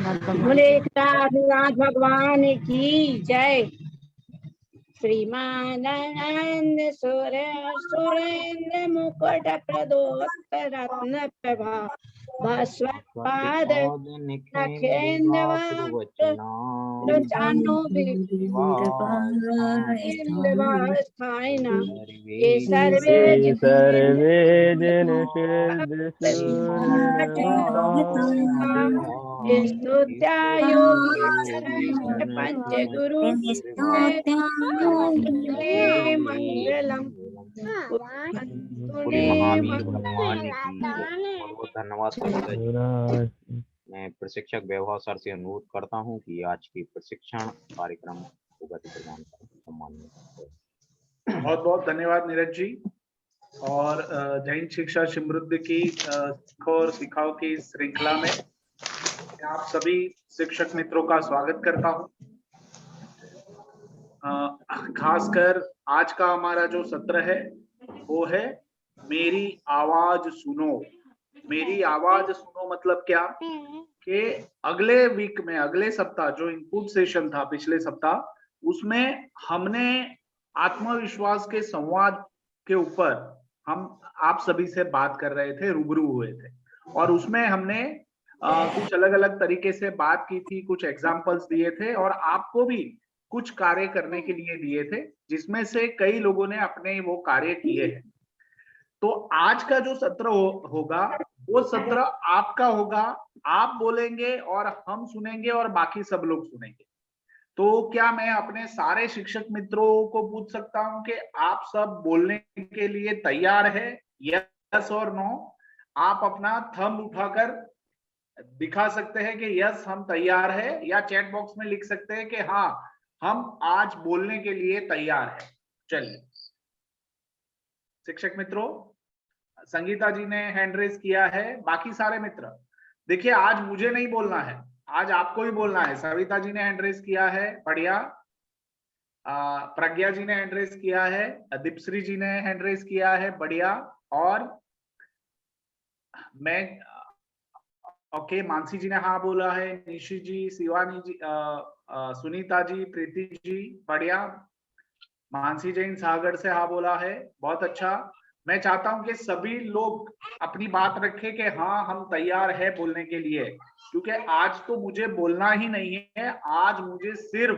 बोले रघुनाथ भगवान की जय। श्रीमानंद सुरेंद्र मुकुट प्रदोत रत्न प्रभा भास्वत्पाद नखेन्द्र ये सर्वे जन पंच गुरु मंगलम महावीर भगवान की बहुत धन्यवाद। मैं प्रशिक्षक व्यवहार सर से अनुरोध करता हूं कि आज की प्रशिक्षण कार्यक्रम को गति प्रदान करें। सम्मानित बहुत बहुत धन्यवाद नीरज जी। और जैन शिक्षा समृद्धि की सीखो और सिखाओ की श्रृंखला में आप सभी शिक्षक मित्रों का स्वागत करता हूं। खासकर आज का हमारा जो सत्र है वो है मेरी आवाज सुनो। मेरी आवाज सुनो मतलब क्या कि अगले वीक में, अगले सप्ताह जो इनपुट सेशन था पिछले सप्ताह, उसमें हमने आत्मविश्वास के संवाद के ऊपर हम आप सभी से बात कर रहे थे, रूबरू हुए थे और उसमें हमने कुछ अलग अलग तरीके से बात की थी, कुछ एग्जाम्पल्स दिए थे और आपको भी कुछ कार्य करने के लिए दिए थे, जिसमें से कई लोगों ने अपने वो कार्य किए हैं। तो आज का जो सत्र होगा वो सत्र आपका होगा। आप बोलेंगे और हम सुनेंगे और बाकी सब लोग सुनेंगे। तो क्या मैं अपने सारे शिक्षक मित्रों को पूछ सकता हूं कि आप सब बोलने के लिए तैयार है? यस और नो? आप अपना थंब उठाकर दिखा सकते हैं कि यस हम तैयार है, या चैट बॉक्स में लिख सकते हैं कि हाँ हम आज बोलने के लिए तैयार है। चलिए शिक्षक मित्रों, संगीता जी ने हैंड रेज किया है। बाकी सारे मित्र देखिए, आज मुझे नहीं बोलना है, आज आपको ही बोलना है। सविता जी ने हैंड रेज किया है, बढ़िया। प्रज्ञा जी ने हैंड रेज किया है, दीपश्री जी ने हैंड रेज किया है, बढ़िया। और मैं ओके, मानसी जी ने हाँ बोला है, निशी जी, शिवानी जी, सुनीता जी, प्रीति जी, बढ़िया। मानसी जैन सागर से हाँ बोला है, बहुत अच्छा। मैं चाहता हूं कि सभी लोग अपनी बात रखें कि हाँ हम तैयार है बोलने के लिए, क्योंकि आज तो मुझे बोलना ही नहीं है, आज मुझे सिर्फ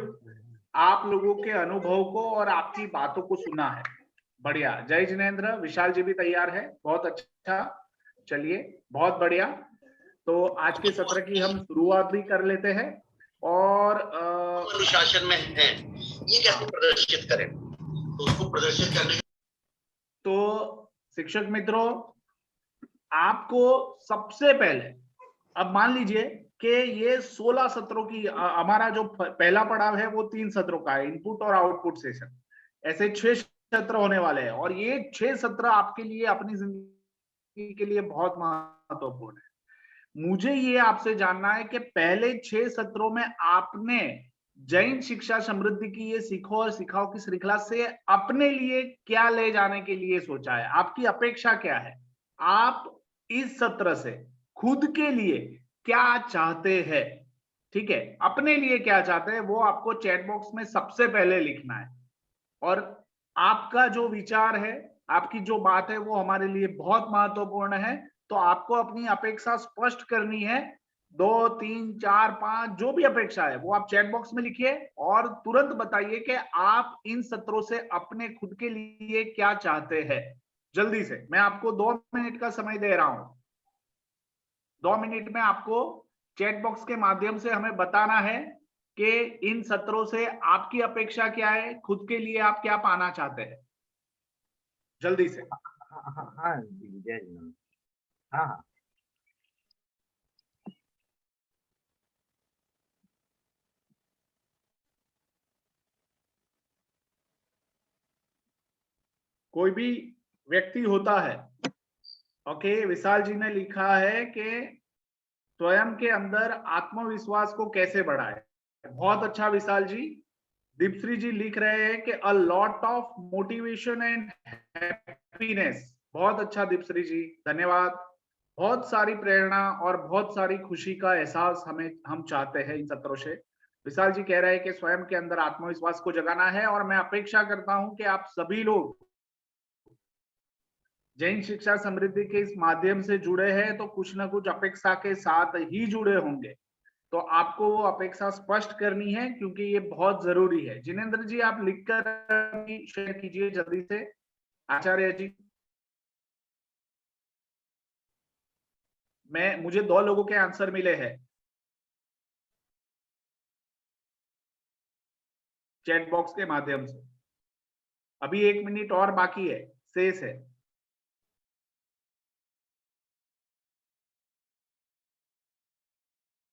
आप लोगों के अनुभव को और आपकी बातों को सुनना है। बढ़िया, जय जिनेन्द्र। विशाल जी भी तैयार है, बहुत अच्छा। चलिए बहुत बढ़िया। तो आज के सत्र की हम शुरुआत भी कर लेते हैं। और अनुशासन में है, ये कैसे प्रदर्शित करें, तो उसको प्रदर्शित करने। तो शिक्षक मित्रों, आपको सबसे पहले, अब मान लीजिए कि ये 16 सत्रों की हमारा जो पहला पड़ाव है वो 3 सत्रों का है, इनपुट और आउटपुट सेशन। ऐसे 6 सत्र होने वाले हैं और ये 6 सत्र आपके लिए, अपनी जिंदगी के लिए बहुत महत्वपूर्ण है। मुझे ये आपसे जानना है कि पहले 6 सत्रों में आपने जैन शिक्षा समृद्धि की ये सीखो और सिखाओ की श्रृंखला से अपने लिए क्या ले जाने के लिए सोचा है? आपकी अपेक्षा क्या है? आप इस सत्र से खुद के लिए क्या चाहते हैं? ठीक है, अपने लिए क्या चाहते हैं वो आपको चैट बॉक्स में सबसे पहले लिखना है। और आपका जो विचार है, आपकी जो बात है, वो हमारे लिए बहुत महत्वपूर्ण है। तो आपको अपनी अपेक्षा स्पष्ट करनी है। 2, 3, 4, 5 जो भी अपेक्षा है वो आप चैट बॉक्स में लिखिए और तुरंत बताइए कि आप इन सत्रों से अपने खुद के लिए क्या चाहते हैं। जल्दी से, मैं आपको 2 मिनट का समय दे रहा हूं। 2 मिनट में आपको चैट बॉक्स के माध्यम से हमें बताना है कि इन सत्रों से आपकी अपेक्षा क्या है, खुद के लिए आप क्या पाना चाहते हैं। जल्दी से। हाँ जय जिनेन्द्र। हाँ कोई भी व्यक्ति होता है। ओके, विशाल जी ने लिखा है कि स्वयं के अंदर आत्मविश्वास को कैसे बढ़ाए। बहुत अच्छा विशाल जी। दीपश्री जी लिख रहे हैं कि a lot of motivation and happiness. बहुत अच्छा दीपश्री जी, धन्यवाद। बहुत सारी प्रेरणा और बहुत सारी खुशी का एहसास हम चाहते हैं इन सत्रों से। विशाल जी कह रहे हैं कि स्वयं के अंदर आत्मविश्वास को जगाना है, और मैं अपेक्षा करता हूं कि आप सभी लोग जैन शिक्षा समृद्धि के इस माध्यम से जुड़े हैं तो कुछ ना कुछ अपेक्षा के साथ ही जुड़े होंगे। तो आपको वो अपेक्षा स्पष्ट करनी है, क्योंकि ये बहुत जरूरी है। जिनेंद्र जी आप लिखकर शेयर कीजिए जल्दी से। आचार्य जी, मुझे 2 लोगों के आंसर मिले हैं चैट बॉक्स के माध्यम से। अभी 1 मिनट और बाकी है, शेष है।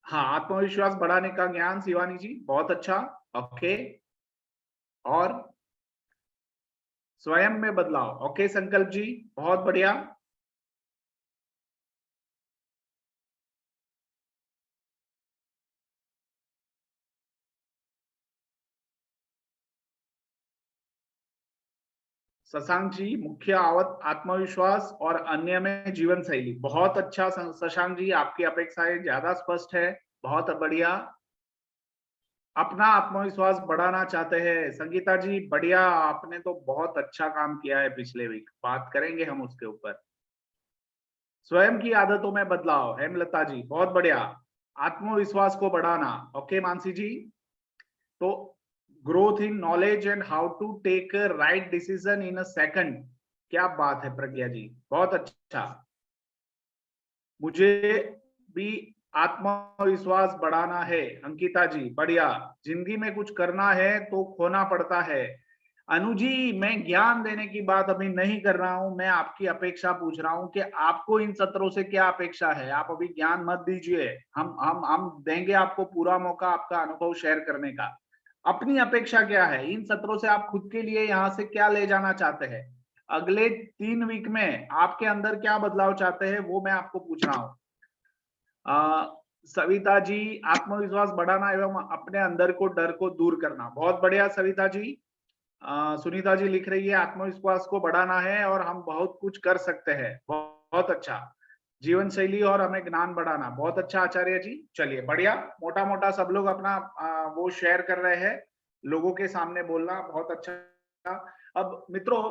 हाँ, आत्मविश्वास बढ़ाने का ज्ञान, शिवानी जी बहुत अच्छा। ओके, और स्वयं में बदलाव। ओके संकल्प जी बहुत बढ़िया। शशांक जी मुख्य आवत आत्मविश्वास और अन्य में जीवन शैली। बहुत अच्छा शशांक जी, आपकी अपेक्षाएं ज्यादा स्पष्ट है, बहुत बढ़िया। अपना आत्मविश्वास बढ़ाना चाहते हैं संगीता जी, बढ़िया, आपने तो बहुत अच्छा काम किया है पिछले वीक, बात करेंगे हम उसके ऊपर। स्वयं की आदतों में बदलाव, हेमलता जी बहुत बढ़िया। आत्मविश्वास को बढ़ाना, ओके मानसी जी। तो growth in knowledge and how to take a right decision in a second, क्या बात है प्रज्ञा जी, बहुत अच्छा। मुझे भी आत्मविश्वास बढ़ाना है, अंकिता जी बढ़िया। जिंदगी में कुछ करना है तो खोना पड़ता है। अनु जी, मैं ज्ञान देने की बात अभी नहीं कर रहा हूं, मैं आपकी अपेक्षा पूछ रहा हूं कि आपको इन सत्रों से क्या अपेक्षा है। आप अभी ज्ञान मत दीजिए, हम देंगे आपको पूरा मौका आपका अनुभव शेयर करने का। अपनी अपेक्षा क्या है इन सत्रों से, आप खुद के लिए यहाँ से क्या ले जाना चाहते हैं, अगले 3 वीक में आपके अंदर क्या बदलाव चाहते हैं, वो मैं आपको पूछ रहा हूँ। सविता जी, आत्मविश्वास बढ़ाना एवं अपने अंदर को डर को दूर करना, बहुत बढ़िया सविता जी। सुनीता जी लिख रही है आत्मविश्वास को बढ़ाना है और हम बहुत कुछ कर सकते हैं, बहुत अच्छा। जीवन शैली और हमें ज्ञान बढ़ाना, बहुत अच्छा आचार्य जी। चलिए बढ़िया, मोटा मोटा सब लोग अपना वो शेयर कर रहे हैं, लोगों के सामने बोलना बहुत अच्छा। अब मित्रों,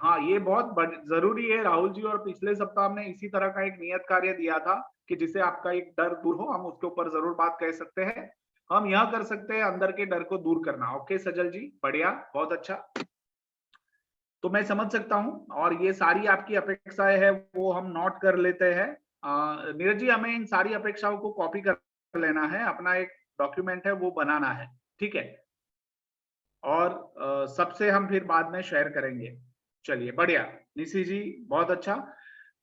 हाँ ये बहुत जरूरी है राहुल जी, और पिछले सप्ताह हमने इसी तरह का एक नियत कार्य दिया था कि जिससे आपका एक डर दूर हो, हम उसके ऊपर जरूर बात कह सकते हैं। हम यह कर सकते हैं अंदर के डर को दूर करना। ओके सजल जी बढ़िया, बहुत अच्छा। तो मैं समझ सकता हूं, और ये सारी आपकी अपेक्षाएं है वो हम नोट कर लेते हैं। नीरज जी, हमें इन सारी अपेक्षाओं को कॉपी कर लेना है, अपना एक डॉक्यूमेंट है वो बनाना है, ठीक है, और सबसे हम फिर बाद में शेयर करेंगे। चलिए बढ़िया, निशी जी बहुत अच्छा।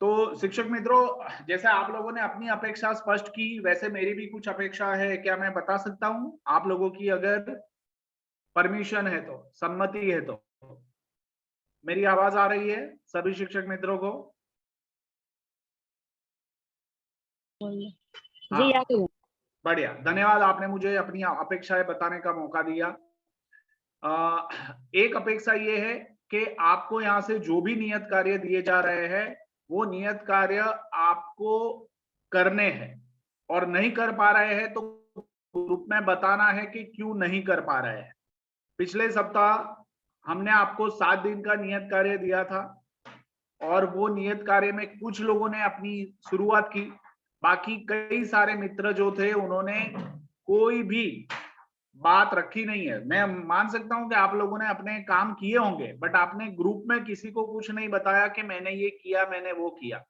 तो शिक्षक मित्रों, जैसे आप लोगों ने अपनी अपेक्षा स्पष्ट की, वैसे मेरी भी कुछ अपेक्षा है, क्या मैं बता सकता हूं आप लोगों की, अगर परमिशन है तो, सम्मति है तो। मेरी आवाज आ रही है सभी शिक्षक मित्रों को? जी हाँ बढ़िया, धन्यवाद, आपने मुझे अपनी अपेक्षाएं बताने का मौका दिया। एक अपेक्षा ये है कि आपको यहाँ से जो भी नियत कार्य दिए जा रहे हैं वो नियत कार्य आपको करने हैं, और नहीं कर पा रहे हैं तो ग्रुप में बताना है कि क्यों नहीं कर पा रहे हैं। पिछले सप्ताह हमने आपको 7 दिन का नियत कार्य दिया था, और वो नियत कार्य में कुछ लोगों ने अपनी शुरुआत की, बाकी कई सारे मित्र जो थे उन्होंने कोई भी बात रखी नहीं है। मैं मान सकता हूं कि आप लोगों ने अपने काम किए होंगे, बट आपने ग्रुप में किसी को कुछ नहीं बताया कि मैंने ये किया, मैंने वो किया।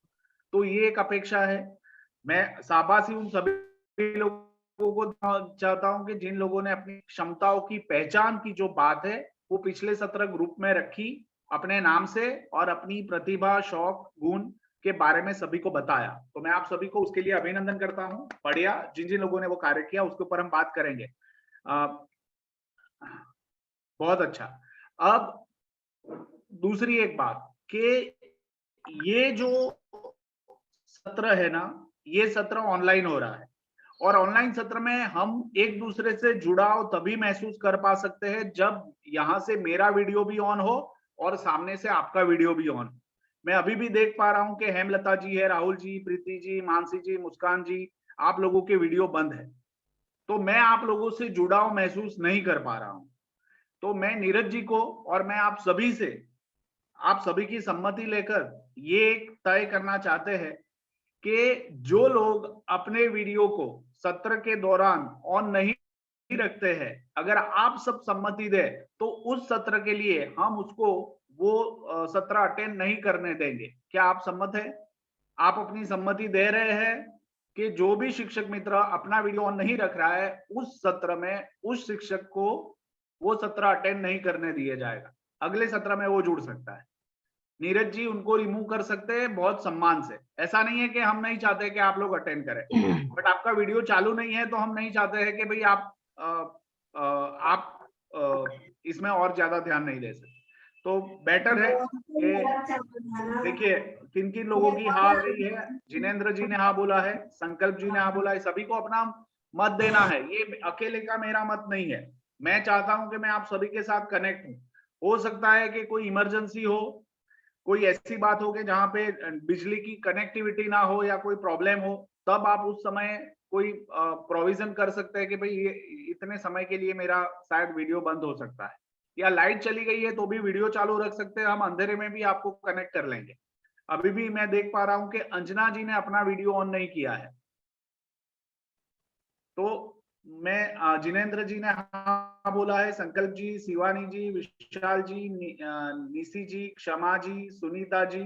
तो ये एक अपेक्षा है। मैं शाबाशी उन सभी लोगों को चाहता हूं कि जिन लोगों ने अपनी क्षमताओं की पहचान की, जो बात है वो पिछले सत्र ग्रुप में रखी अपने नाम से, और अपनी प्रतिभा, शौक, गुण के बारे में सभी को बताया। तो मैं आप सभी को उसके लिए अभिनंदन करता हूं, बढ़िया। जिन जिन लोगों ने वो कार्य किया उसके ऊपर हम बात करेंगे। बहुत अच्छा। अब दूसरी एक बात कि ये जो सत्र है ना, ये सत्र ऑनलाइन हो रहा है, और ऑनलाइन सत्र में हम एक दूसरे से जुड़ाव तभी महसूस कर पा सकते हैं जब यहाँ से मेरा वीडियो भी ऑन हो और सामने से आपका वीडियो भी ऑन। मैं अभी भी देख पा रहा हूं कि हेमलता जी है, राहुल जी, प्रीति जी, मानसी जी, मुस्कान जी, आप लोगों के वीडियो बंद है, तो मैं आप लोगों से जुड़ाव महसूस नहीं कर पा रहा हूं। तो मैं नीरज जी को और मैं आप सभी से, आप सभी की सम्मति लेकर ये तय करना चाहते हैं कि जो लोग अपने वीडियो को सत्र के दौरान ऑन नहीं रखते हैं, अगर आप सब सम्मति दे तो उस सत्र के लिए हम उसको वो सत्र अटेंड नहीं करने देंगे। क्या आप सम्मत है? आप अपनी सम्मति दे रहे हैं कि जो भी शिक्षक मित्र अपना वीडियो ऑन नहीं रख रहा है उस सत्र में उस शिक्षक को वो सत्र अटेंड नहीं करने दिया जाएगा, अगले सत्र में वो जुड़ सकता है। नीरज जी उनको रिमूव कर सकते हैं बहुत सम्मान से। ऐसा नहीं है कि हम नहीं चाहते कि आप लोग अटेंड करें, बट आपका वीडियो चालू नहीं है तो हम नहीं चाहते हैं कि भाई आप इसमें और ज्यादा ध्यान नहीं दे सकते। तो बेटर है कि देखिए किन किन लोगों की हाँ आ रही है। जिनेंद्र जी ने हाँ बोला है, संकल्प जी ने हाँ बोला है, सभी को अपना मत देना है, ये अकेले का मेरा मत नहीं है। मैं चाहता हूं कि मैं आप सभी के साथ कनेक्ट हूं। हो सकता है कि कोई इमरजेंसी हो, कोई ऐसी बात हो कि जहां पे बिजली की कनेक्टिविटी ना हो या कोई प्रॉब्लम हो, तब आप उस समय कोई प्रोविजन कर सकते हैं कि भाई ये इतने समय के लिए मेरा शायद वीडियो बंद हो सकता है, या लाइट चली गई है तो भी वीडियो चालू रख सकते हैं, हम अंधेरे में भी आपको कनेक्ट कर लेंगे। अभी भी मैं देख पा रहा हूं कि अंजना जी ने अपना वीडियो ऑन नहीं किया है, तो मैं जिनेंद्र जी ने हाँ बोला है, संकल्प जी, शिवानी जी, विशाल जी, निशी जी, क्षमा जी, सुनीता जी,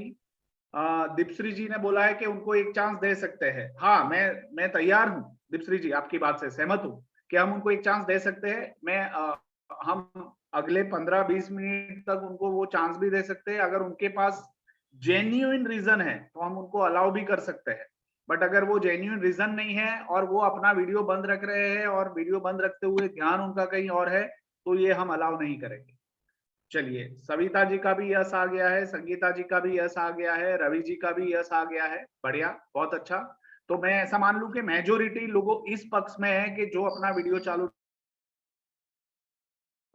दीपश्री जी ने बोला है कि उनको एक चांस दे सकते हैं। हाँ, मैं तैयार हूँ दीपश्री जी, आपकी बात से सहमत हूँ कि हम उनको एक चांस दे सकते हैं। हम अगले 15-20 मिनट तक उनको वो चांस भी दे सकते हैं। अगर उनके पास जेन्युइन रीजन है तो हम उनको अलाउ भी कर सकते हैं, बट अगर वो जेन्युइन रीजन नहीं है और वो अपना वीडियो बंद रख रहे हैं और वीडियो बंद रखते हुए ध्यान उनका कहीं और है, तो ये हम अलाउ नहीं करेंगे। चलिए, सविता जी का भी यस आ गया है, संगीता जी का भी यस आ गया है, रवि जी का भी यस आ गया है। बढ़िया, बहुत अच्छा। तो मैं ऐसा मान लूं कि मेजोरिटी लोगों इस पक्ष में है कि जो अपना वीडियो चालू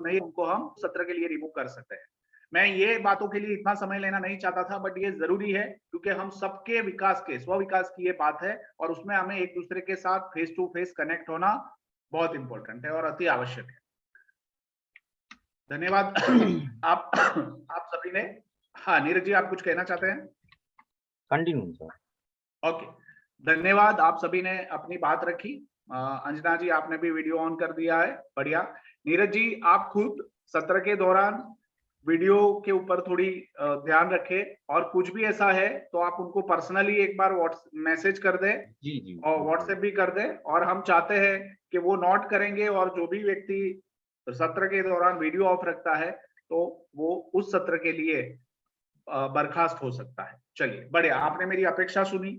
नहीं, उनको हम सत्र के लिए रिमूव कर सकते हैं। मैं ये बातों के लिए इतना समय लेना नहीं चाहता था, बट ये जरूरी है क्योंकि हम सबके विकास के, स्व विकास की ये बात है और उसमें हमें एक दूसरे के साथ फेस टू फेस कनेक्ट होना बहुत इंपॉर्टेंट है और अति आवश्यक है। धन्यवाद। आप सभी ने, हाँ नीरज जी आप कुछ कहना चाहते हैं? Continue sir. ओके, धन्यवाद, आप सभी ने अपनी बात रखी। अंजना जी आपने भी वीडियो ऑन कर दिया है, बढ़िया। नीरज जी आप खुद सत्र के दौरान वीडियो के ऊपर थोड़ी ध्यान रखें और कुछ भी ऐसा है तो आप उनको पर्सनली एक बार मैसेज कर दें जी जी, और व्हाट्सएप भी कर दें, और हम चाहते हैं कि वो नोट करेंगे और जो भी व्यक्ति सत्र के दौरान वीडियो ऑफ रखता है तो वो उस सत्र के लिए बर्खास्त हो सकता है। चलिए बढ़िया, आपने मेरी अपेक्षा सुनी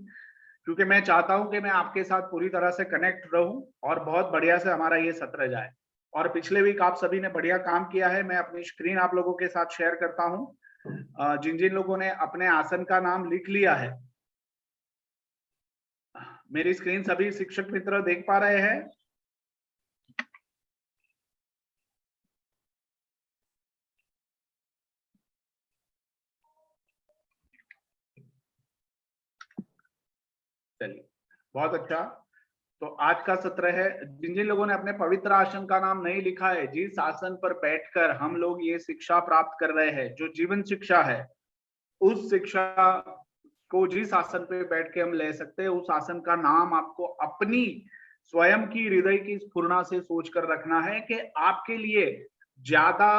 क्योंकि मैं चाहता हूं कि मैं आपके साथ पूरी तरह से कनेक्ट रहूं और बहुत बढ़िया से हमारा ये सत्र जाए। और पिछले वीक आप सभी ने बढ़िया काम किया है। मैं अपनी स्क्रीन आप लोगों के साथ शेयर करता हूं। जिन जिन लोगों ने अपने आसन का नाम लिख लिया है, मेरी स्क्रीन सभी शिक्षक मित्र देख पा रहे हैं? चलिए बहुत अच्छा। तो आज का सत्र है, जिन जिन लोगों ने अपने पवित्र आसन का नाम नहीं लिखा है, जिस आसन पर बैठकर हम लोग ये शिक्षा प्राप्त कर रहे हैं जो जीवन शिक्षा है, उस शिक्षा को जिस आसन पे बैठ के हम ले सकते हैं, उस आसन का नाम आपको अपनी स्वयं की हृदय की स्फुरना से सोच कर रखना है कि आपके लिए ज्यादा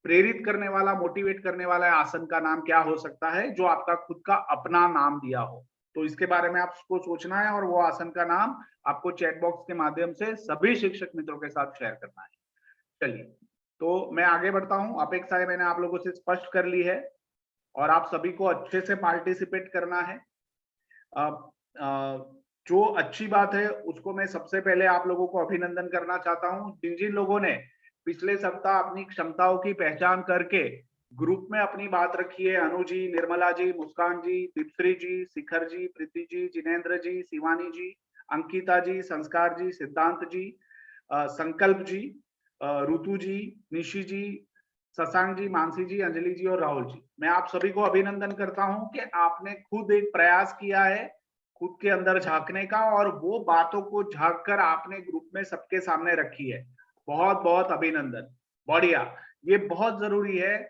प्रेरित करने वाला, मोटिवेट करने वाला आसन का नाम क्या हो सकता है जो आपका खुद का अपना नाम दिया हो। तो इसके बारे में आपको सोचना है और वो आसन का नाम आपको चैट बॉक्स के माध्यम से सभी शिक्षक मित्रों के साथ शेयर करना है। चलिए, तो मैं आगे बढ़ता हूं। अपेक्षाएं मैंने आप लोगों से स्पष्ट कर ली है और आप सभी को अच्छे से पार्टिसिपेट करना है। जो अच्छी बात है उसको मैं सबसे पहले आप लोगों को अभिनंदन करना चाहता हूं। जिन जिन लोगों ने पिछले सप्ताह अपनी क्षमताओं की पहचान करके ग्रुप में अपनी बात रखी है, अनु जी, निर्मला जी, मुस्कान जी, दीपश्री जी, शिखर जी, प्रीति जी, जिनेंद्र जी, शिवानी जी, अंकिता जी, संस्कार जी, सिद्धांत जी, संकल्प जी, ऋतु जी, निशी जी, शशांक जी, मानसी जी, अंजलि जी और राहुल जी, मैं आप सभी को अभिनंदन करता हूं कि आपने खुद एक प्रयास किया है खुद के अंदर झांकने का, और वो बातों को झांक कर आपने ग्रुप में सबके सामने रखी है। बहुत बहुत अभिनंदन, बढ़िया। ये बहुत जरूरी है।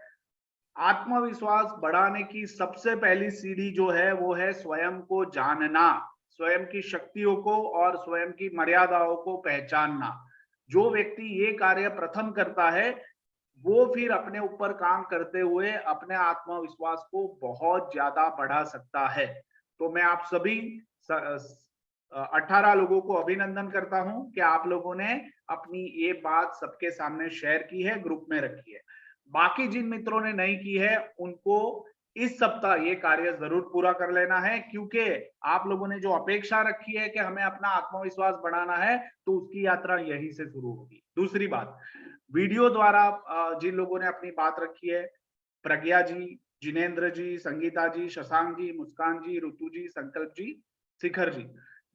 आत्मविश्वास बढ़ाने की सबसे पहली सीढ़ी जो है वो है स्वयं को जानना, स्वयं की शक्तियों को और स्वयं की मर्यादाओं को पहचानना। जो व्यक्ति ये कार्य प्रथम करता है वो फिर अपने ऊपर काम करते हुए अपने आत्मविश्वास को बहुत ज्यादा बढ़ा सकता है। तो मैं आप सभी 18 लोगों को अभिनंदन करता हूं कि आप लोगों ने अपनी ये बात सबके सामने शेयर की है, ग्रुप में रखी है। बाकी जिन मित्रों ने नहीं की है उनको इस सप्ताह ये कार्य जरूर पूरा कर लेना है, क्योंकि आप लोगों ने जो अपेक्षा रखी है कि हमें अपना आत्मविश्वास बढ़ाना है, तो उसकी यात्रा यहीं से शुरू होगी। दूसरी बात, वीडियो द्वारा जिन लोगों ने अपनी बात रखी है, प्रज्ञा जी, जिनेन्द्र जी, संगीता जी, शशांक जी, मुस्कान जी, ऋतु जी, संकल्प जी, शिखर जी,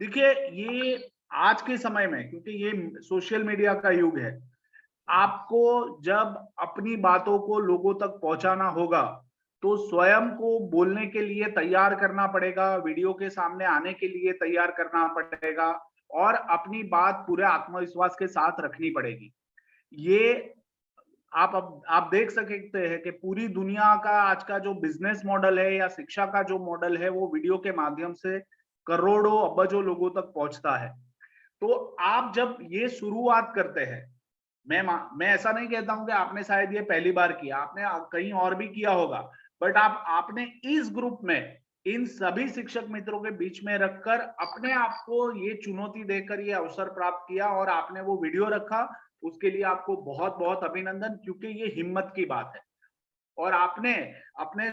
देखिए ये आज के समय में, क्योंकि ये सोशल मीडिया का युग है, आपको जब अपनी बातों को लोगों तक पहुंचाना होगा तो स्वयं को बोलने के लिए तैयार करना पड़ेगा, वीडियो के सामने आने के लिए तैयार करना पड़ेगा और अपनी बात पूरे आत्मविश्वास के साथ रखनी पड़ेगी। ये आप देख सकते हैं कि पूरी दुनिया का आज का जो बिजनेस मॉडल है या शिक्षा का जो मॉडल है वो वीडियो के माध्यम से करोड़ों अबजों लोगों तक पहुंचता है। तो आप जब ये शुरुआत करते हैं, मैं ऐसा नहीं कहता हूं कि आपने शायद ये पहली बार किया, आपने कहीं और भी किया होगा, बट आपने इस ग्रुप में इन सभी शिक्षक मित्रों के बीच में रखकर अपने आप को ये चुनौती देकर ये अवसर प्राप्त किया और आपने वो वीडियो रखा, उसके लिए आपको बहुत बहुत अभिनंदन, क्योंकि ये हिम्मत की बात है। और आपने अपने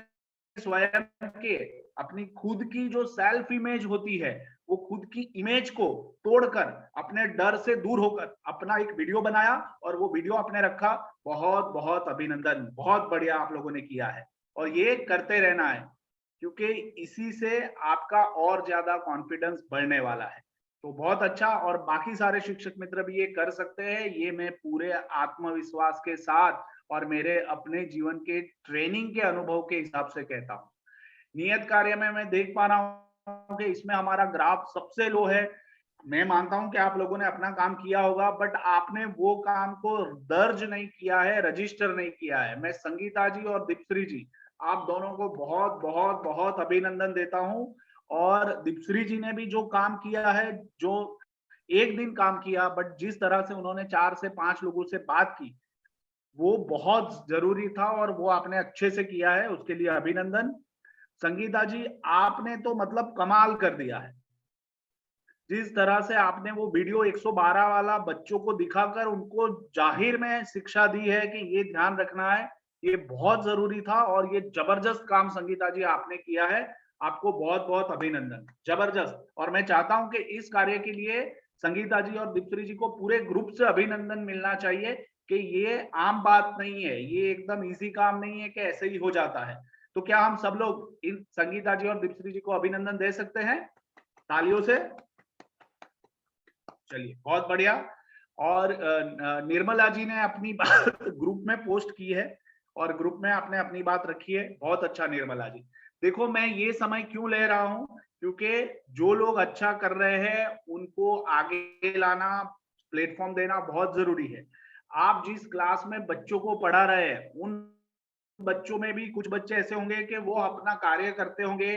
स्वयं के अपनी खुद की जो सेल्फ इमेज होती है, वो खुद की इमेज को तोड़कर अपने डर से दूर होकर अपना एक वीडियो बनाया और वो वीडियो आपने रखा। बहुत बहुत अभिनंदन, बहुत बढ़िया आप लोगों ने किया है और ये करते रहना है, क्योंकि इसी से आपका और ज्यादा कॉन्फिडेंस बढ़ने वाला है। तो बहुत अच्छा, और बाकी सारे शिक्षक मित्र भी ये कर सकते हैं, ये मैं पूरे आत्मविश्वास के साथ और मेरे अपने जीवन के ट्रेनिंग के अनुभव के हिसाब से कहता हूँ। नियत कार्य में मैं देख पा रहा हूँ कि इसमें हमारा ग्राफ सबसे लो है। मैं मानता हूं कि आप लोगों ने अपना काम किया होगा, बट आपने वो काम को दर्ज नहीं किया है, रजिस्टर नहीं किया है। मैं संगीता जी और दीपश्री जी, आप दोनों को बहुत बहुत बहुत अभिनंदन देता हूं। और दीपश्री जी ने भी जो काम किया है, जो एक दिन काम किया, बट जिस तरह से उन्होंने 4 से 5 लोगों से बात की, वो बहुत जरूरी था और वो आपने अच्छे से किया है, उसके लिए अभिनंदन। संगीता जी, आपने तो मतलब कमाल कर दिया है। जिस तरह से आपने वो वीडियो 112 वाला बच्चों को दिखाकर उनको जाहिर में शिक्षा दी है कि ये ध्यान रखना है, ये बहुत जरूरी था और ये जबरदस्त काम संगीता जी आपने किया है। आपको बहुत बहुत अभिनंदन, जबरदस्त। और मैं चाहता हूं कि इस कार्य के लिए संगीता जी और दीप्त्री जी को पूरे ग्रुप से अभिनंदन मिलना चाहिए कि ये आम बात नहीं है, ये एकदम इजी काम नहीं है कि ऐसे ही हो जाता है। तो क्या हम सब लोग इन संगीता जी और दीप्त्री जी को अभिनंदन दे सकते हैं तालियों से? चलिए, बहुत बढ़िया। और निर्मला जी ने अपनी बात ग्रुप में पोस्ट की है और ग्रुप में आपने अपनी बात रखी है, बहुत अच्छा निर्मला जी। देखो, मैं ये समय क्यों ले रहा हूं, क्योंकि जो लोग अच्छा कर रहे हैं उनको आगे लाना, प्लेटफॉर्म देना बहुत जरूरी है। आप जिस क्लास में बच्चों को पढ़ा रहे हैं, उन बच्चों में भी कुछ बच्चे ऐसे होंगे कि वो अपना कार्य करते होंगे,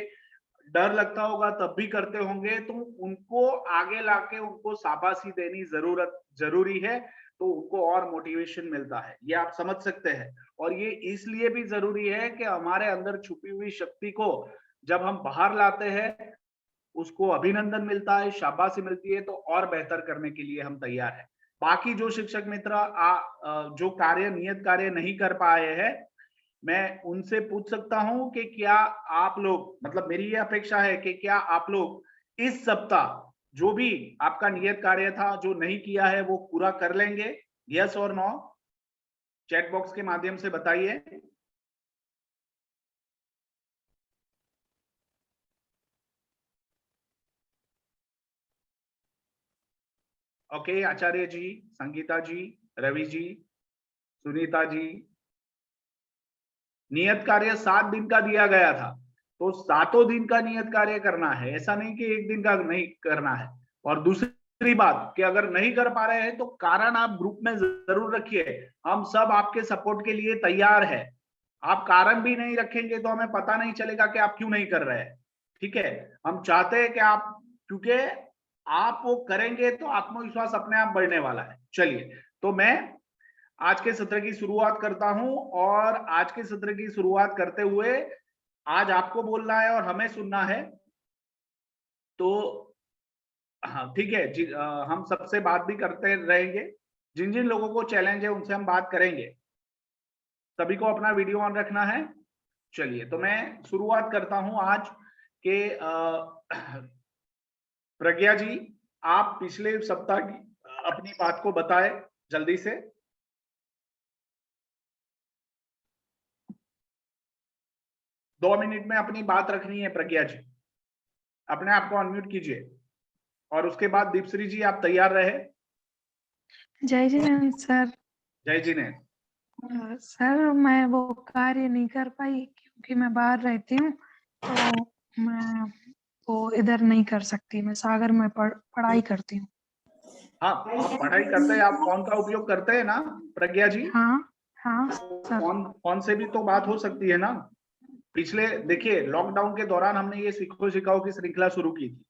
डर लगता होगा तब भी करते होंगे, तो उनको आगे लाके उनको शाबाशी देनी जरूरी है, तो उनको और मोटिवेशन मिलता है। ये आप समझ सकते हैं। और ये इसलिए भी जरूरी है कि हमारे अंदर छुपी हुई शक्ति को जब हम बाहर लाते हैं, उसको अभिनंदन मिलता है, शाबाशी मिलती है, तो और बेहतर करने के लिए हम तैयार हैं। बाकी जो शिक्षक मित्र जो कार्य नियत कार्य नहीं कर पाए हैं, मैं उनसे पूछ सकता हूं कि क्या आप लोग, मतलब मेरी ये अपेक्षा है कि क्या आप लोग इस सप्ताह जो भी आपका नियत कार्य था, जो नहीं किया है, वो पूरा कर लेंगे? यस और नो चैट बॉक्स के माध्यम से बताइए। ओके, आचार्य जी, संगीता जी, रवि जी, सुनीता जी, नियत कार्य 7 दिन का दिया गया था, तो 7 दिन का नियत कार्य करना है, ऐसा नहीं कि 1 दिन का नहीं करना है। और दूसरी बात कि अगर नहीं कर पा रहे हैं तो कारण आप ग्रुप में जरूर रखिए, हम सब आपके सपोर्ट के लिए तैयार है। आप कारण भी नहीं रखेंगे तो हमें पता नहीं चलेगा कि आप क्यों नहीं कर रहे हैं। ठीक है, हम चाहते हैं कि आप, क्योंकि आप वो करेंगे तो आत्मविश्वास अपने आप बढ़ने वाला है। चलिए, तो मैं आज के सत्र की शुरुआत करता हूं, और आज के सत्र की शुरुआत करते हुए आज आपको बोलना है और हमें सुनना है। तो हाँ ठीक है जी, हम सबसे बात भी करते रहेंगे, जिन जिन लोगों को चैलेंज है उनसे हम बात करेंगे। सभी को अपना वीडियो ऑन रखना है। चलिए, तो मैं शुरुआत करता हूं आज के प्रज्ञा जी, आप पिछले सप्ताह की अपनी बात को बताएं जल्दी से। दो मिनट में अपनी बात रखनी है प्रज्ञा जी, अपने आप को अनम्यूट कीजिए, और उसके बाद दीपश्री जी आप तैयार रहे। जय जिनेन्द्र सर। जय जी ने। सर मैं वो कार्य नहीं कर पाई क्योंकि मैं बाहर रहती हूँ, तो मैं वो इधर नहीं कर सकती। मैं सागर में पढ़ाई करती हूँ। हाँ, पढ़ाई करते हैं आप, फोन का उपयोग करते हैं ना प्रज्ञा जी? हाँ हाँ सर। फोन से भी तो बात हो सकती है ना। पिछले देखिए, लॉकडाउन के दौरान हमने ये सीखो सिखाओ की श्रृंखला शुरू की थी,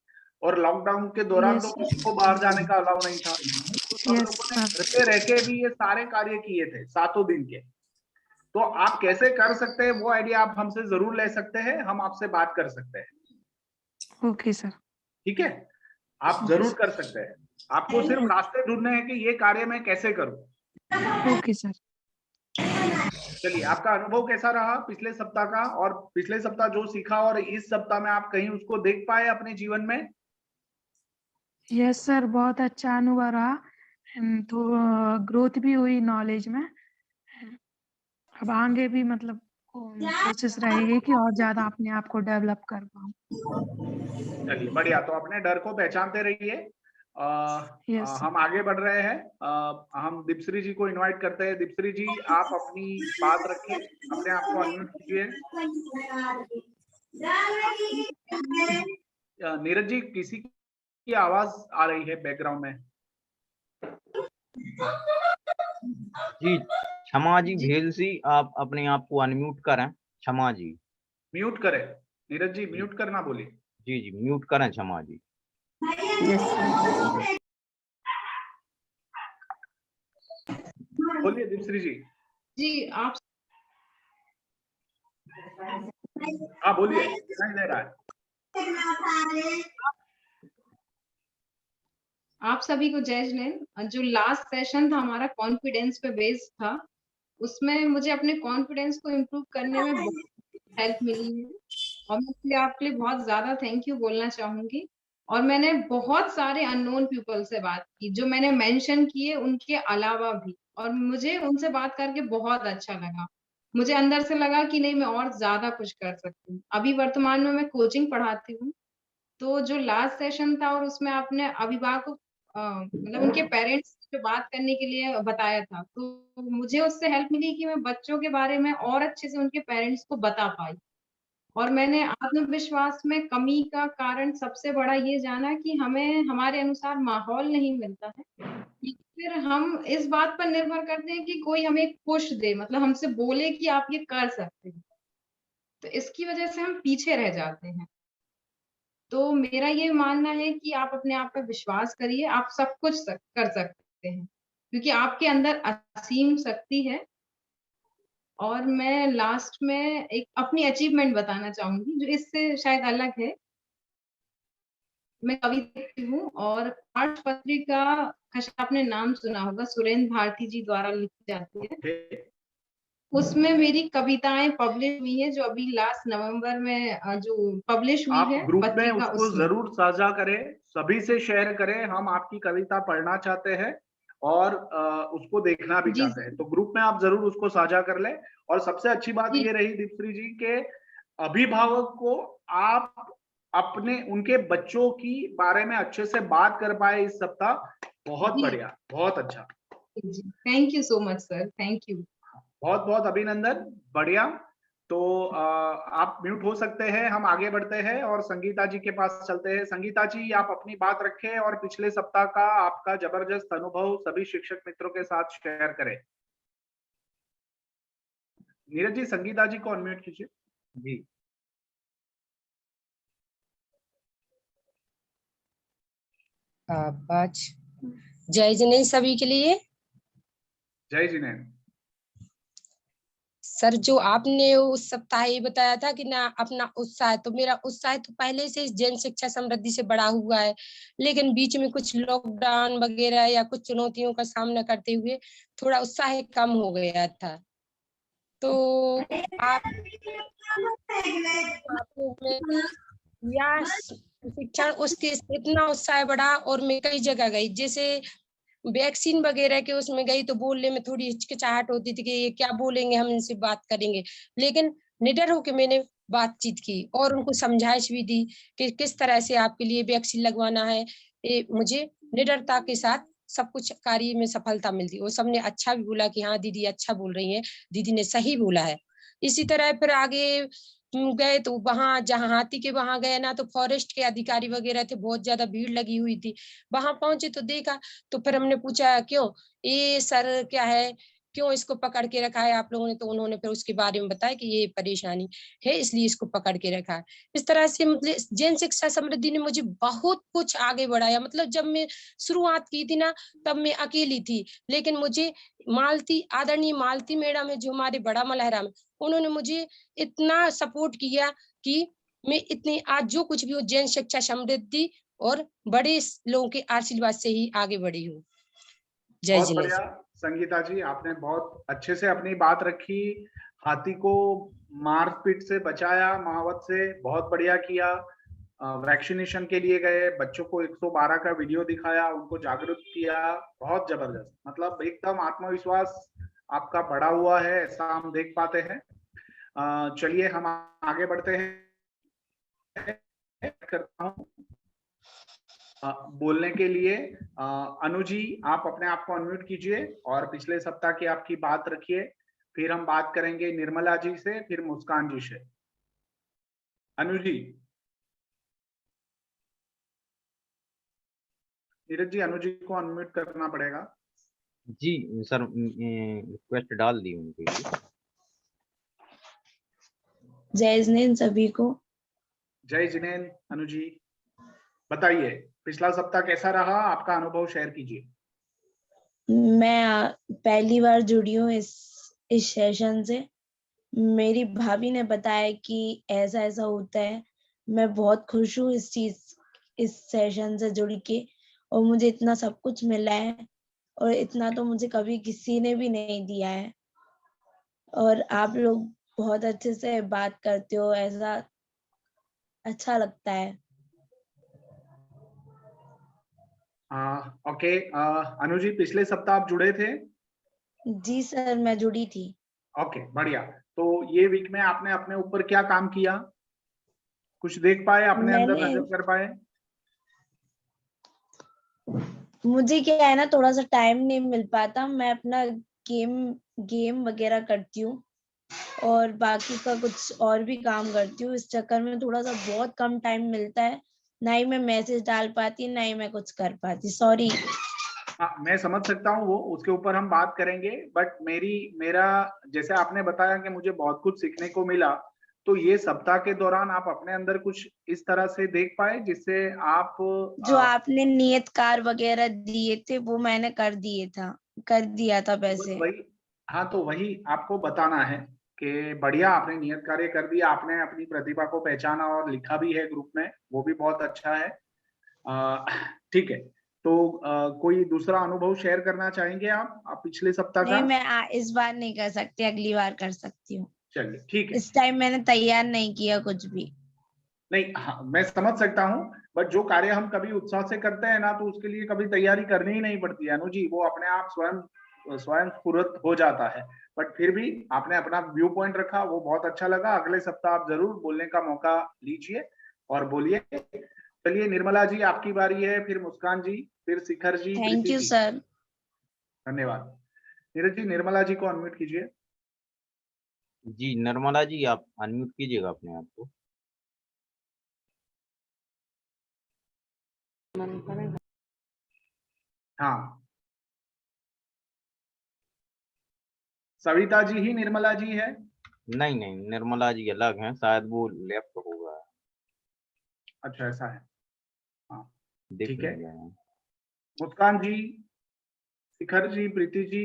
और लॉकडाउन के दौरान तो किसी को बाहर जाने का अलाउ नहीं था, तो सब लोगों ने घर पे रह के भी ये सारे कार्य किए थे 7 दिन के। तो आप कैसे कर सकते हैं वो आइडिया आप हमसे जरूर ले सकते हैं, हम आपसे बात कर सकते हैं। Okay sir. ठीक है, आप जरूर कर सकते हैं। आपको सिर्फ रास्ते ढूंढने हैं कि ये कार्य मैं कैसे करूं। Okay sir. चलिए, आपका अनुभव कैसा रहा पिछले सप्ताह का, और पिछले सप्ताह जो सीखा और इस सप्ताह में आप कहीं उसको देख पाए अपने जीवन में? यस सर, बहुत अच्छा अनुभव रहा। तो ग्रोथ भी हुई नॉलेज में। अब आगे भी मतलब कोशिश रहेगी कि और ज्यादा अपने आप को डेवलप कर पाऊं। चलिए बढ़िया, तो अपने डर को पहचानते रहिए। यस हम आगे बढ़ रहे हैं। हम दीपश्री जी को इनवाइट करते हैं। दीपश्री जी, आप अपनी बात रखिए, अपने आप को अनम्यूट कीजिए। नीरज जी, किसी की आवाज आ रही है बैकग्राउंड में। जी क्षमा जी, भेल सी आप अपने आप को अनम्यूट करें। क्षमा जी, म्यूट करें। नीरज जी म्यूट करना बोलिए। जी जी म्यूट करें क्षमा जी। बोलिए दीपश्री जी। जी आप हाँ बोलिए, सुनाई दे रहा है। आप सभी को जय जिनेन्द्र। जो लास्ट सेशन था हमारा कॉन्फिडेंस पे बेस्ड था, उसमें मुझे अपने कॉन्फिडेंस को इम्प्रूव करने में बहुत हेल्प मिली है, और मैं इसलिए आपके लिए बहुत ज्यादा थैंक यू बोलना चाहूंगी। और मैंने बहुत सारे अननोन पीपल से बात की, जो मैंने मेंशन किए उनके अलावा भी, और मुझे उनसे बात करके बहुत अच्छा लगा। मुझे अंदर से लगा कि नहीं, मैं और ज्यादा कुछ कर सकती हूँ। अभी वर्तमान में मैं कोचिंग पढ़ाती हूँ, तो जो लास्ट सेशन था और उसमें आपने अभिभावकों मतलब उनके पेरेंट्स से बात करने के लिए बताया था, तो मुझे उससे हेल्प मिली कि मैं बच्चों के बारे में और अच्छे से उनके पेरेंट्स को बता पाई। और मैंने आत्मविश्वास में कमी का कारण सबसे बड़ा ये जाना कि हमें हमारे अनुसार माहौल नहीं मिलता है, फिर हम इस बात पर निर्भर करते हैं कि कोई हमें पुश दे, मतलब हमसे बोले कि आप ये कर सकते हैं, तो इसकी वजह से हम पीछे रह जाते हैं। तो मेरा ये मानना है कि आप अपने आप पे विश्वास करिए, आप सब कुछ कर सकते हैं, क्योंकि आपके अंदर असीम शक्ति है। और मैं लास्ट में एक अपनी अचीवमेंट बताना चाहूंगी जो इससे शायद अलग है। मैं कविता लिखती हूँ, और पाठ पत्रिका का आपने नाम सुना होगा, सुरेंद्र भारती जी द्वारा लिखी जाती है। उसमें मेरी कविताएं पब्लिश हुई है, जो अभी लास्ट नवंबर में जो पब्लिश हुई आप है ग्रुप में पत्रिका, उसको उसमें जरूर साझा करें, सभी से शेयर करें। हम आपकी कविता पढ़ना चाहते हैं और उसको देखना भी चाहते हैं, तो ग्रुप में आप जरूर उसको साझा कर लें। और सबसे अच्छी बात ये रही दीपश्री जी के अभिभावक को आप अपने उनके बच्चों की बारे में अच्छे से बात कर पाए इस सप्ताह, बहुत बढ़िया, बहुत अच्छा। Thank you so much sir, thank you. बहुत बहुत अभिनंदन, बढ़िया। तो आप म्यूट हो सकते हैं, हम आगे बढ़ते हैं और संगीता जी के पास चलते हैं। संगीता जी, आप अपनी बात रखें और पिछले सप्ताह का आपका जबरदस्त अनुभव सभी शिक्षक मित्रों के साथ शेयर करें। नीरज जी, संगीता जी को अनम्यूट कीजिए। जी, आज जय जिनेन्द्र सभी के लिए। जय जिनेन्द्र। सर, जो आपने उस सप्ताह ये बताया था कि ना अपना उत्साह, तो मेरा उत्साह तो पहले से जन शिक्षा समृद्धि से बढ़ा हुआ है, लेकिन बीच में कुछ लॉकडाउन वगैरह या कुछ चुनौतियों का सामना करते हुए थोड़ा उत्साह कम हो गया था। तो आपने या शिक्षण उसके इतना उत्साह बढ़ा और मैं कई जगह गई, जैसे वैक्सीन वगैरह के उसमें गई तो बोलने में थोड़ी हिचकिचाहट होती थी कि ये क्या बोलेंगे, हम इनसे बात करेंगे, लेकिन निडर होकर मैंने बातचीत की और उनको समझाइश भी दी कि किस तरह से आपके लिए वैक्सीन लगवाना है। मुझे निडरता के साथ सब कुछ कार्य में सफलता मिलती। वो सबने अच्छा भी बोला कि हाँ दीदी अच्छा बोल रही हैं, दीदी ने सही बोला है। इसी तरह फिर आगे गए तो वहां जहाँ हाथी के वहां गए ना, तो फॉरेस्ट के अधिकारी वगैरह थे, बहुत ज्यादा भीड़ लगी हुई थी। वहां पहुंचे तो देखा, तो फिर हमने पूछा क्यों ये सर क्या है, क्यों इसको पकड़ के रखा है आप लोगों ने, तो उन्होंने फिर उसके बारे में बताया कि ये परेशानी है इसलिए इसको पकड़ के रखा है। इस तरह से मतलब जन शिक्षा समृद्धि ने मुझे बहुत कुछ आगे बढ़ाया। मतलब जब मैं शुरुआत की थी ना, तब मैं अकेली थी, लेकिन मुझे आदरणीय मालती मैडम है जो हमारे बड़ा मलहरा में, उन्होंने मुझे इतना सपोर्ट किया कि मैं इतनी आज जो कुछ भी हो जन शिक्षा समृद्धि और बड़े लोगों के आशीर्वाद से ही आगे बढ़ी हूँ। जय बहुत जिनेन्द्र। बढ़िया संगीता जी, आपने बहुत अच्छे से अपनी बात रखी, हाथी को मारपीट से बचाया, महावत से, बहुत बढ़िया किया। वैक्सीनेशन के लिए गए, बच्चों को 112 का वीडियो दिखाया, उनको जागरूक किया, बहुत जबरदस्त। मतलब एकदम आत्मविश्वास आपका बढ़ा हुआ है, ऐसा हम देख पाते हैं। चलिए हम आगे बढ़ते हैं। करता हूँ बोलने के लिए अनु जी, आप अपने आप को अनम्यूट कीजिए और पिछले सप्ताह की आपकी बात रखिए। फिर हम बात करेंगे निर्मला जी से, फिर मुस्कान जी से। अनु जी। नीरज जी, अनु जी को अनम्यूट करना पड़ेगा। जी सर, रिक्वेस्ट डाल दी उनके लिए। जय जिनेन्द्र सभी को। जय जिनेन्द्र। अनु जी बताइए, पिछला सप्ताह कैसा रहा, आपका अनुभव शेयर कीजिए। मैं पहली बार जुड़ी हूँ इस सेशन से। मेरी भाभी ने बताया कि ऐसा ऐसा होता है। मैं बहुत खुश हूँ इस सेशन से जुड़ के, और मुझे इतना सब कुछ मिला है और इतना तो मुझे कभी किसी ने भी नहीं दिया है। और आप लोग बहुत अच्छे से बात करते हो, ऐसा अच्छा लगता है। ओके अनु जी, पिछले सप्ताह आप जुड़े थे? जी सर, मैं जुड़ी थी। ओके बढ़िया। तो ये वीक में आपने अपने ऊपर क्या काम किया, कुछ देख पाए, अपने अंदर नजर कर पाए? मुझे क्या है ना, थोड़ा सा टाइम नहीं मिल पाता। मैं अपना गेम वगैरह करती हूँ और बाकी का कुछ और भी काम करती हूँ। इस चक्कर में थोड़ा सा बहुत कम टाइम मिलता है, ना ही मैं मैसेज डाल पाती, ना ही मैं कुछ कर पाती। सॉरी। हाँ, मैं समझ सकता हूँ, वो उसके ऊपर हम बात करेंगे। बट मेरा जैसे आपने बताया कि मुझे बहुत कुछ सीखने को मिला, तो ये सप्ताह के दौरान आप अपने अंदर कुछ इस तरह से देख पाए जिससे आप जो आपने नियत कार्य वगैरह दिए थे वो मैंने कर दिया था वैसे। वही, हाँ तो वही आपको बताना है कि बढ़िया आपने नियत कार्य कर दिया, आपने अपनी प्रतिभा को पहचाना और लिखा भी है ग्रुप में, वो भी बहुत अच्छा है। ठीक है, तो कोई दूसरा अनुभव शेयर करना चाहेंगे आप पिछले सप्ताह का? नहीं, मैं इस बार नहीं कर सकती, अगली बार कर सकती हूँ। चलिए ठीक है। इस टाइम मैंने तैयार नहीं किया कुछ भी। नहीं, हाँ मैं समझ सकता हूँ, बट जो कार्य हम कभी उत्साह से करते हैं ना, तो उसके लिए कभी तैयारी करनी ही नहीं पड़ती है अनु जी, वो अपने आप स्वयं स्फुरत हो जाता है। बट फिर भी आपने अपना व्यू पॉइंट रखा, वो बहुत अच्छा लगा। अगले सप्ताह आप जरूर बोलने का मौका लीजिए और बोलिए। चलिए निर्मला जी, आपकी बारी है, फिर मुस्कान जी, फिर Shikhar ji, thank Preeti you ji. Sir. धन्यवाद। नीरज जी, निर्मला जी को अनम्यूट कीजिए। जी निर्मला जी, आप अनम्यूट कीजिएगा अपने आप को। हाँ, सविता जी ही निर्मला जी है? नहीं नहीं, निर्मला जी अलग हैं, शायद वो लेफ्ट होगा। अच्छा ऐसा है, हाँ देख ठीक है। लेंगे हम। मुस्कान जी, शिखर जी, प्रीति जी,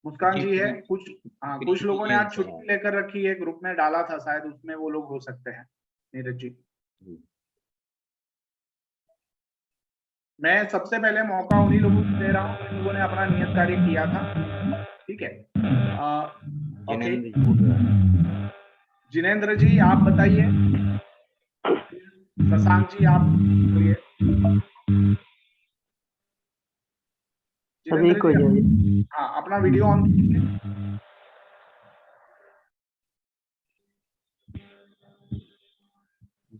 मुस्कान जी है कुछ। हाँ, कुछ प्रीति लोगों ने जैन आज से है। छुट्टी लेकर रखी है, ग्रुप में डाला था, शायद उसमें वो लोग हो सकते हैं। नीरज जी, मैं सबसे पहले मौका उन्हीं लोगों को दे रहा हूँ जिन लोगों ने अपना नियत कार्य किया था, ठीक है। ओके, जिनेंद्र जी बोल रहे हैं। जिनेंद्र जी आप बताइए। शशांक जी आप बोलिए। सभी जिनेंद्र को जी, जय। हाँ अपना वीडियो ऑन कीजिए।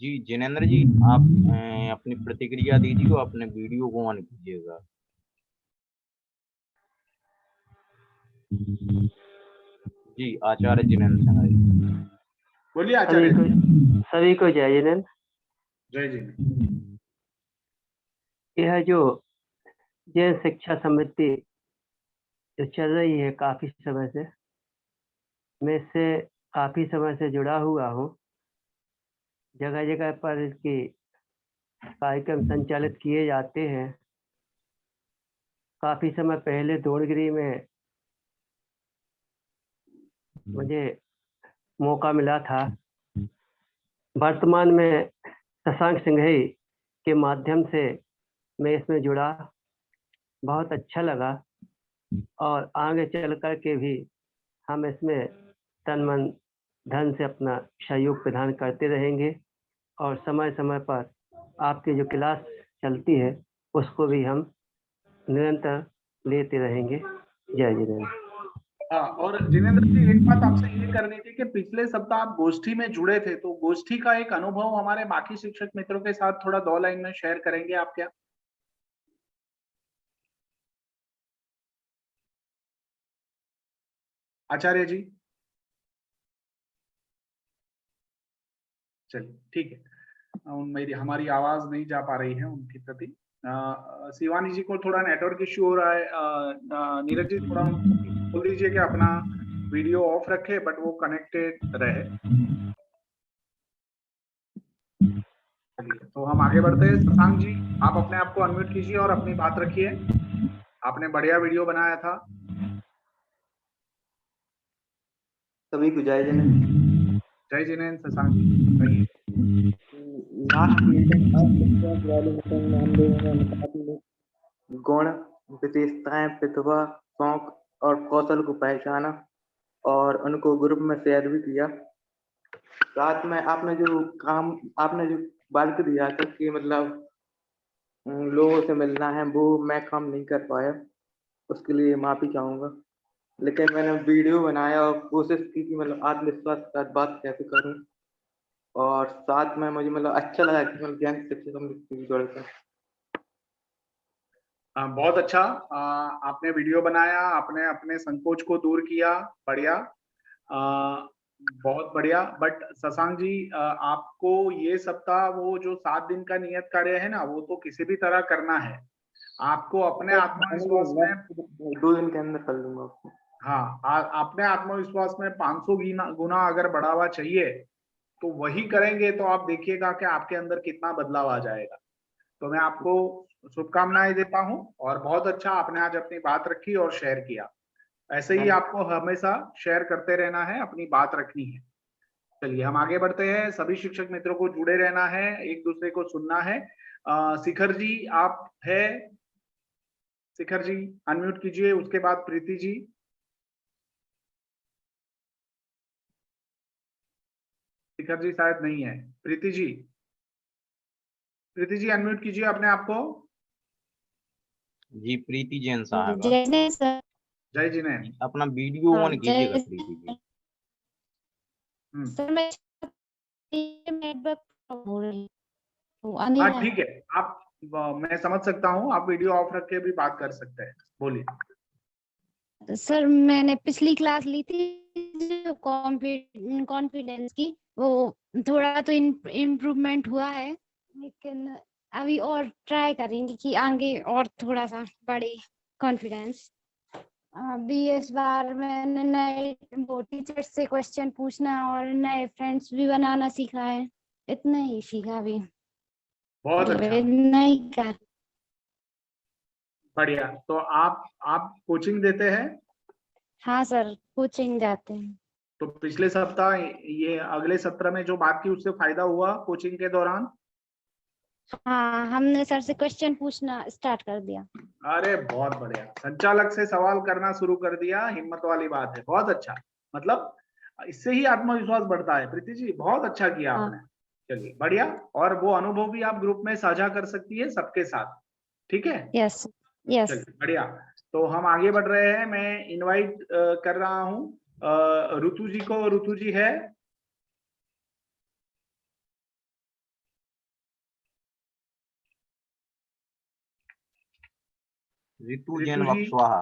जी जिनेंद्र जी, आप अपनी प्रतिक्रिया दीजिए और अपने वीडियो को ऑन कीजिएगा। जी आचार्य जिनेंद्र सिन्हा जी। बोलिए आचार्य जी। सभी को जय जिनेंद्र। जय जी। यह जो जैन शिक्षा समिति जो चल रही है काफी समय से, मैं इससे काफी समय से जुड़ा हुआ हूँ। जगह जगह पर इसकी कार्यक्रम संचालित किए जाते हैं। काफी समय पहले धौड़गिरी में मुझे मौका मिला था। वर्तमान में शशांक सिंघई के माध्यम से मैं इसमें जुड़ा, बहुत अच्छा लगा और आगे चल कर के भी हम इसमें तन मन धन से अपना सहयोग प्रदान करते रहेंगे और समय समय पर आपकी जो क्लास चलती है उसको भी हम निरंतर लेते रहेंगे। जय जिनेंद्र। हाँ, और जिनेंद्र जी एक बात आपसे ये करनी थी कि पिछले सप्ताह आप गोष्ठी में जुड़े थे, तो गोष्ठी का एक अनुभव हमारे बाकी शिक्षक मित्रों के साथ थोड़ा 2 लाइन में शेयर करेंगे आप क्या? आचार्य जी, चलिए ठीक है। मेरी हमारी आवाज नहीं जा पा रही है उनकी प्रति। शिवानी जी को थोड़ा नेटवर्क इश्यू हो रहा है। नीरज जी थोड़ा बोल दीजिए कि अपना वीडियो ऑफ रखे बट वो कनेक्टेड रहे। चलिए तो हम आगे बढ़ते हैं। शशांक जी आप अपने आप को अनम्यूट कीजिए और अपनी बात रखिए। आपने बढ़िया वीडियो बनाया था। सभी को जय जिनेंद्र। जय जिनेंद्र। शशांक जी लास्ट मीटिंग वाली मीटिंग में हम लोगों ने अपने गुण, विशेषताएं, प्रतिभा, शौक और कौशल को पहचाना और उनको ग्रुप में शेयर भी किया। साथ में आपने जो बात दिया था कि मतलब लोगों से मिलना है, वो मैं काम नहीं कर पाया, उसके लिए माफी चाहूंगा। लेकिन मैंने वीडियो बनाया और कोशिश की कि मतलब आत्मविश्वास के साथ बात कैसे करूं, और साथ में मुझे मतलब अच्छा लगा कि मतलब ज्ञान शिक्षा समिति से जुड़कर। बहुत अच्छा। आपने वीडियो बनाया, आपने अपने संकोच को दूर किया, बढ़िया, बहुत बढ़िया। बट शशांक जी आपको ये सप्ताह वो जो 7 दिन का नियत कार्य है ना, वो तो किसी भी तरह करना है। आपको अपने आत्मविश्वास में 2 दिन के अंदर कर लूंगा आपको। हाँ, अपने आत्मविश्वास में 500 गुना अगर बढ़ावा चाहिए तो वही करेंगे तो आप देखिएगा कि आपके अंदर कितना बदलाव आ जाएगा। तो मैं आपको शुभकामनाएं देता हूं और बहुत अच्छा आपने आज अपनी बात रखी और शेयर किया। ऐसे ही आपको हमेशा शेयर करते रहना है, अपनी बात रखनी है। चलिए हम आगे बढ़ते हैं। सभी शिक्षक मित्रों को जुड़े रहना है, एक दूसरे को सुनना है। शिखर जी आप है? शिखर जी अनम्यूट कीजिए। उसके बाद प्रीति जी। शिखर जी शायद नहीं है। प्रीति जी, प्रीति जी अनम्यूट कीजिए अपने आप को। जी प्रीति जैन साहब, जय सर। जय जिनेंद्र। अपना वीडियो ऑन कीजिएगा प्रीति जी। सर मैं नेटवर्क हो रही हाँ ठीक है, आप मैं समझ सकता हूँ, आप वीडियो ऑफ रख के भी बात कर सकते हैं, बोलिए। सर मैंने पिछली क्लास ली थी जो कॉन्फिडेंस की, वो थोड़ा तो इम्प्रूवमेंट हुआ है, लेकिन अभी और ट्राई करेंगे कि आगे और थोड़ा सा बढ़े कॉन्फिडेंस। अभी इस बार मैंने नए वो टीचर से क्वेश्चन पूछना और नए फ्रेंड्स भी बनाना सीखा है, इतना ही सीखा अभी। बहुत अच्छा, नहीं कर। बढ़िया। तो आप कोचिंग देते हैं? हाँ सर, कोचिंग जाते हैं। तो पिछले सप्ताह ये अगले सत्र में जो बात की उससे फायदा हुआ कोचिंग के दौरान? हाँ, हमने सर से क्वेश्चन पूछना स्टार्ट कर दिया। अरे बहुत बढ़िया, संचालक से सवाल करना शुरू कर दिया, हिम्मत वाली बात है, बहुत अच्छा। मतलब इससे ही आत्मविश्वास बढ़ता है। प्रीति जी बहुत अच्छा किया आपने। चलिए बढ़िया, और वो अनुभव भी आप ग्रुप में साझा कर सकती है सबके साथ, ठीक है? Yes yes. चलिए बढ़िया, तो हम आगे बढ़ रहे हैं। मैं इनवाइट कर रहा हूँ ऋतु जी को। ऋतु जी है? ऋतु जैन बख्शवाहा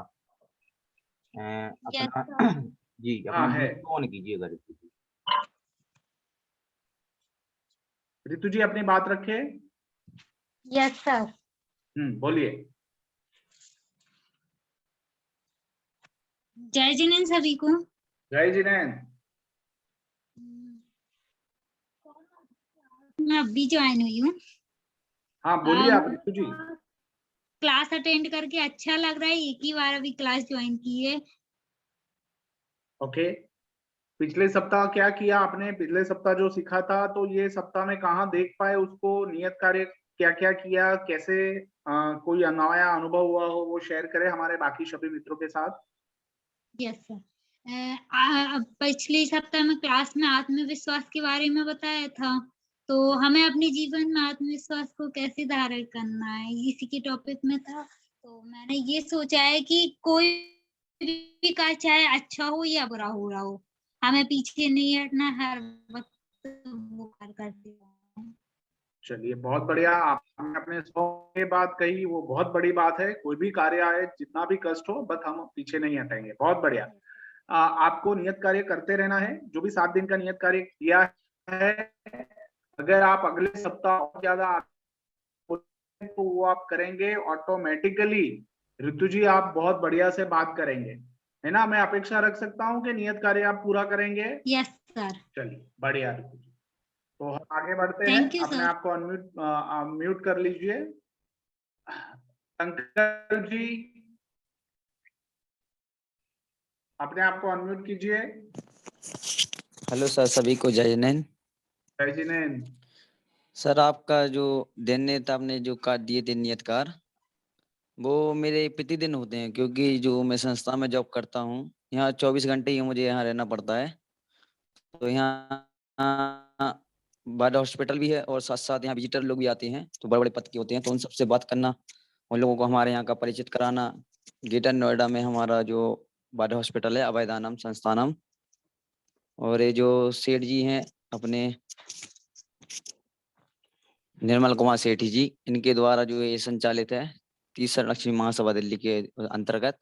अपना जी अपना वीडियो ऑन कीजिएगा ऋतु जी। ऋतु जी अपनी बात रखे। Yes sir. बोलिए। जय जिनेन सभी को। जय जिनेन। मैं अभी ज्वाइन हुई हूँ। हाँ बोलिए आप ऋतु जी। क्लास अटेंड करके अच्छा लग रहा है, एक ही बार अभी क्लास ज्वाइन की है। ओके, पिछले सप्ताह क्या किया आपने? पिछले सप्ताह जो सीखा था तो ये सप्ताह में कहाँ देख पाए उसको? नियत कार्य क्या क्या किया, कैसे कोई नया अनुभव हुआ हो वो शेयर करें हमारे बाकी सभी मित्रों के साथ। यस सर, पिछले सप्ताह में क्लास में आत्मविश्वास के बारे में बताया था, तो हमें अपने जीवन में आत्मविश्वास को कैसे धारण करना है इसी के टॉपिक में था। तो मैंने ये सोचा है कि कोई भी कार्य चाहे अच्छा हो या बुरा हो रहा हो, हमें पीछे नहीं हटना, हर वक्त वो कार्य करते रहना। चलिए बहुत बढ़िया, आपने अपने ये बात कही, वो बहुत बड़ी बात है। कोई भी कार्य आए, जितना भी कष्ट हो, बस हम पीछे नहीं हटेंगे। बहुत बढ़िया। आपको नियत कार्य करते रहना है। जो भी 7 दिन का नियत कार्य किया है, अगर आप अगले सप्ताह और ज्यादा तो वो आप करेंगे ऑटोमेटिकली। ऋतु जी आप बहुत बढ़िया से बात करेंगे, है ना? मैं अपेक्षा रख सकता हूँ कि नियत कार्य आप पूरा करेंगे। Yes sir. चलिए बढ़िया ऋतु जी, तो हम आगे बढ़ते हैं। अपने आप को म्यूट कर लीजिए। संकल्प जी अपने आप को अनम्यूट कीजिए। हेलो सर, सभी को जय जिनेन। जय जिनेन। सर आपका जो दिन था, आपने जो कार्य दिए थे नियत कार्य, वो मेरे प्रतिदिन होते हैं, क्योंकि जो मैं संस्था में जॉब करता हूँ, यहाँ 24 घंटे ही मुझे यहाँ रहना पड़ता है। तो यहाँ बड़ा हॉस्पिटल भी है और साथ साथ यहाँ विजिटर लोग भी आते हैं, तो बड़े बड़े पद के होते हैं, तो उन सबसे बात करना, उन लोगों को हमारे यहाँ का परिचित कराना। ग्रेटर नोएडा में हमारा जो बड़ा हॉस्पिटल है, अभयदानम संस्थानम, और ये जो सेठ जी हैं अपने निर्मल कुमार सेठी जी, इनके द्वारा जो ये संचालित है तीसरा लक्ष्मी महासभा दिल्ली के अंतर्गत।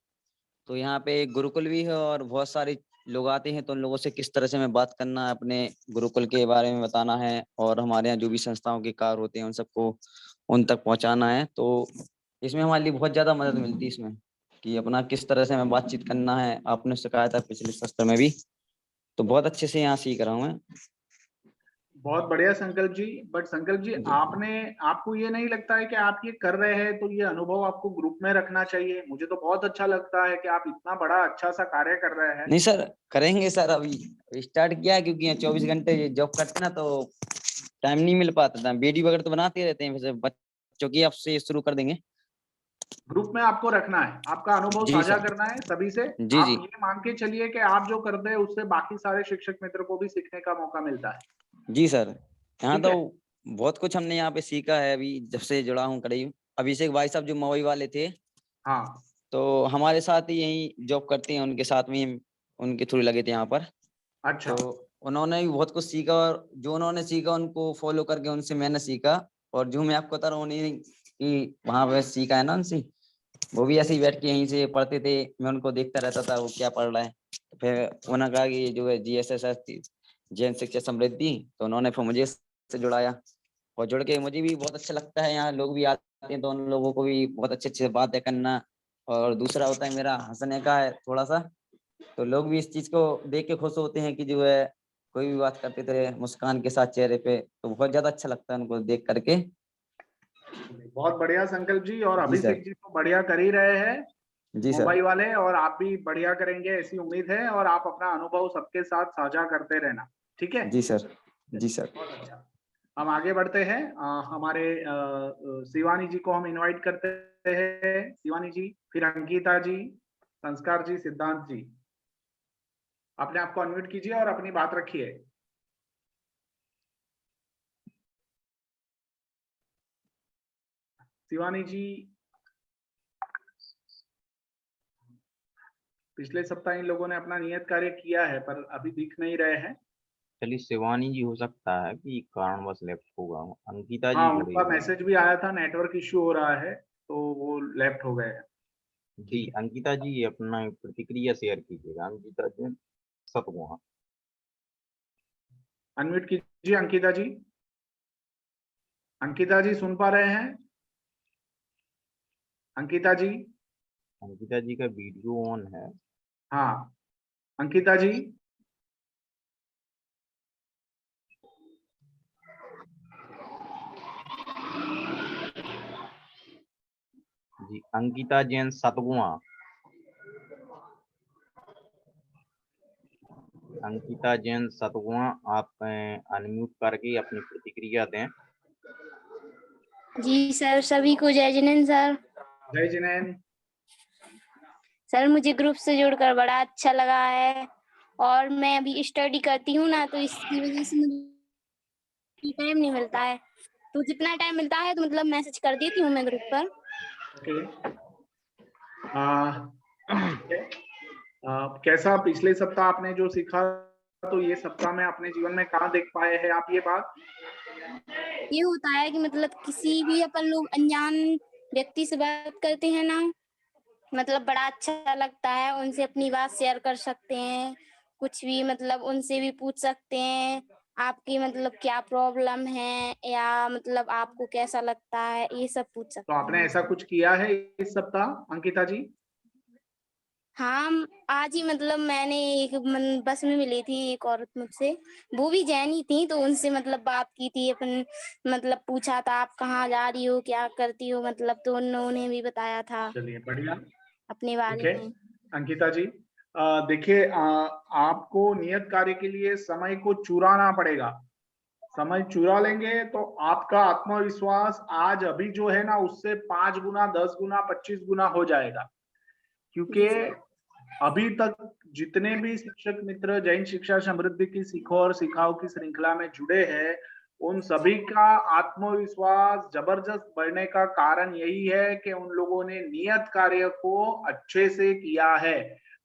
तो यहाँ पे एक गुरुकुल भी है और बहुत सारे लोग आते हैं, तो उन लोगों से किस तरह से हमें बात करना है, अपने गुरुकुल के बारे में बताना है, और हमारे यहाँ जो भी संस्थाओं के कार्य होते हैं उन सबको उन तक पहुँचाना है। तो इसमें हमारे लिए बहुत ज्यादा मदद मिलती है इसमें, कि अपना किस तरह से हमें बातचीत करना है। आपने सिखाया था पिछले सत्र में भी, तो बहुत अच्छे से यहाँ सीख रहा हूँ मैं। बहुत बढ़िया संकल्प जी। बट संकल्प जी, आपको ये नहीं लगता है कि आप ये कर रहे हैं तो ये अनुभव आपको ग्रुप में रखना चाहिए? मुझे तो बहुत अच्छा लगता है कि आप इतना बड़ा अच्छा सा कार्य कर रहे हैं। नहीं सर, करेंगे सर, अभी स्टार्ट किया है, क्योंकि यहाँ 24 घंटे जॉब करते ना, तो टाइम नहीं मिल पाता था। वीडियो वगैरह तो बनाते रहते हैं, वैसे बच्चों की आपसे शुरू कर देंगे। ग्रुप में आपको रखना है, आपका अनुभव साझा करना है सभी से। जी आप जी। ये मान के चलिए कि आप जो करते हैं उससे बाकी सारे शिक्षक मित्र को भी सीखने का मौका मिलता है। जी सर, यहाँ तो बहुत कुछ हमने यहाँ पे सीखा है। अभी जब से जुड़ा हूँ करीब, अभिषेक भाई साहब जो मवई वाले थे, हाँ, तो हमारे साथ ही यही जॉब करते हैं, उनके साथ में उनके थ्रू लगे थे यहाँ पर। अच्छा। तो उन्होंने भी बहुत कुछ सीखा, और जो उन्होंने सीखा उनको फॉलो करके उनसे मैंने सीखा, और जो मैं आपको बता रहा हूँ उन्हीं कि वहां पे सीखा है ना उनसे, वो भी ऐसे ही बैठ के यहीं से पढ़ते थे, मैं उनको देखता रहता था वो क्या पढ़ रहा है। फिर उन्होंने कहा कि ये जो है GSS जैन शिक्षा समृद्धि, तो उन्होंने फिर मुझे से जुड़ाया, और जुड़ के मुझे भी बहुत अच्छा लगता है। यहाँ लोग भी आते हैं तो उन लोगों को भी बहुत अच्छे अच्छे बातें करना, और दूसरा होता है मेरा हंसने का है थोड़ा सा, तो लोग भी इस चीज को देख के खुश होते हैं कि जो है कोई भी बात करते थे मुस्कान के साथ चेहरे पे, तो बहुत ज्यादा अच्छा लगता है उनको देख करके। बहुत बढ़िया संकल्प जी, और जी अभिषेक सर। जी तो बढ़िया कर ही रहे हैं जी सर। मुंबई वाले, और आप भी बढ़िया करेंगे ऐसी उम्मीद है, और आप अपना अनुभव सबके साथ साझा करते रहना, ठीक है? जी सर। जी सर। बहुत अच्छा। हम आगे बढ़ते हैं, हमारे शिवानी जी को हम इनवाइट करते हैं। शिवानी जी, फिर अंकिता जी, संस्कार जी, सिद्धांत जी, अपने आप को अनम्यूट कीजिए और अपनी बात रखिए। शिवानी जी, पिछले सप्ताह इन लोगों ने अपना नियत कार्य किया है पर अभी दिख नहीं रहे हैं। चलिए शिवानी जी हो सकता है कि कारणवश लेफ्ट होगा, अंकिता जी हाँ, हो रही उनका है। मैसेज भी आया था, नेटवर्क इश्यू हो रहा है, तो वो लेफ्ट हो गए हैं। जी अंकिता जी अपना प्रतिक्रिया शेयर कीजिएगा। अंकिता जी सतगुणा। अनम्यूट कीजिए अंकिता जी। अंकिता जी सुन पा रहे हैं? अंकिता जी? अंकिता जी का वीडियो ऑन है। हाँ, अंकिता जी? जी अंकिता जैन सतगुणा। अंकिता जैन सतगुणा, आप अनम्यूट करके अपनी प्रतिक्रिया दें। जी सर, सभी को जय जिनेंद्र सर। जय जिनेंद्र। सर मुझे ग्रुप से जुड़कर बड़ा अच्छा लगा है, और मैं अभी स्टडी करती हूँ ना, तो इसकी वजह से मुझे टाइम नहीं मिलता है, तो जितना टाइम मिलता है तो मतलब मैसेज कर देती हूँ मैं ग्रुप पर। कैसा पिछले सप्ताह आपने जो सीखा, तो ये सप्ताह में अपने जीवन में कहाँ देख पाए हैं आप ये बात? ये होता है कि मतलब किसी भी अपन लोग अनजान व्यक्ति से बात करते हैं ना, मतलब बड़ा अच्छा लगता है, उनसे अपनी बात शेयर कर सकते हैं, कुछ भी मतलब उनसे भी पूछ सकते हैं आपकी मतलब क्या प्रॉब्लम है, या मतलब आपको कैसा लगता है, ये सब पूछ तो सकते आपने हैं। ऐसा कुछ किया है इस सप्ताह अंकिता जी? हाँ, आज ही मतलब मैंने एक बस में मिली थी एक औरत मुझसे, वो भी जैनी थी, तो उनसे मतलब बात की थी, अपन मतलब पूछा था आप कहाँ जा रही हो, क्या करती हो, मतलब तो उन्होंने भी बताया था चलिए बढ़िया, अपने ठीक बारे है। में। अंकिता जी, देखिए, आपको नियत कार्य के लिए समय को चुराना पड़ेगा। समय चुरा लेंगे तो आपका आत्मविश्वास आज अभी जो है ना, उससे 5 गुना, 10 गुना, 25 गुना हो जाएगा। क्योंकि अभी तक जितने भी शिक्षक मित्र जैन शिक्षा समृद्धि की सीखो और सिखाओ की श्रृंखला में जुड़े हैं, उन सभी का आत्मविश्वास जबरदस्त बढ़ने का कारण यही है कि उन लोगों ने नियत कार्य को अच्छे से किया है,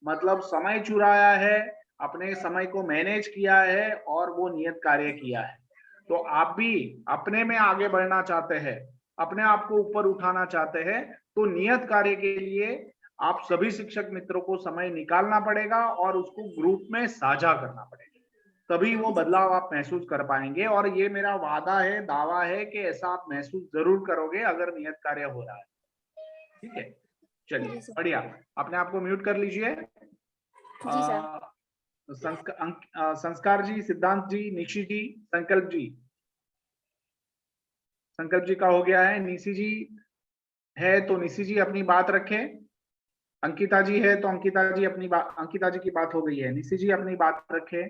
मतलब समय चुराया है, अपने समय को मैनेज किया है और वो नियत कार्य किया है। तो आप भी अपने में आगे बढ़ना चाहते हैं, अपने आप को ऊपर उठाना चाहते हैं, तो नियत कार्य के लिए आप सभी शिक्षक मित्रों को समय निकालना पड़ेगा और उसको ग्रुप में साझा करना पड़ेगा, तभी वो बदलाव आप महसूस कर पाएंगे। और ये मेरा वादा है, दावा है कि ऐसा आप महसूस जरूर करोगे अगर नियत कार्य हो रहा है। ठीक है, चलिए बढ़िया, अपने आप को म्यूट कर लीजिए। जी सर। संस्कार जी, सिद्धांत जी, निशी जी, संकल्प जी। संकल्प जी का हो गया है। निशी जी है तो निशी जी अपनी बात रखें। अंकिता जी है तो अंकिता जी अपनी बात, अंकिता जी की बात हो गई है, निशी जी अपनी बात रखें।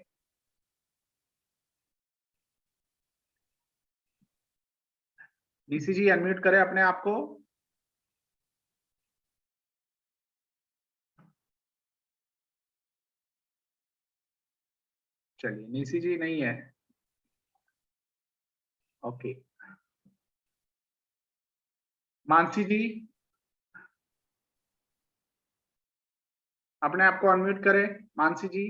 निशी जी अनम्यूट करें अपने आप को। चलिए, निशी जी नहीं है, ओके। मानसी जी अपने आप को अनम्यूट करें, मानसी जी।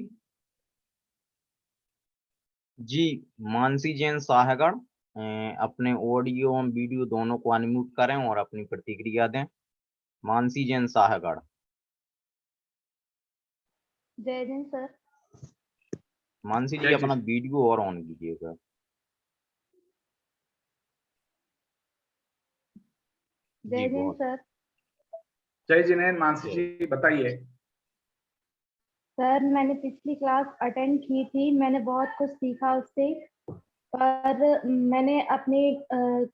जी मानसी जैन साहगढ़, अपने ऑडियो और वीडियो दोनों को अनम्यूट करें और अपनी प्रतिक्रिया दें। मानसी जैन साहगढ़। जय हिंद सर। मानसी जी अपना वीडियो और ऑन कीजिएगा। जय हिंद सर। जय जिनेंद्र। मानसी जी बताइए। सर मैंने पिछली क्लास अटेंड की थी, मैंने बहुत कुछ सीखा उससे, पर मैंने अपने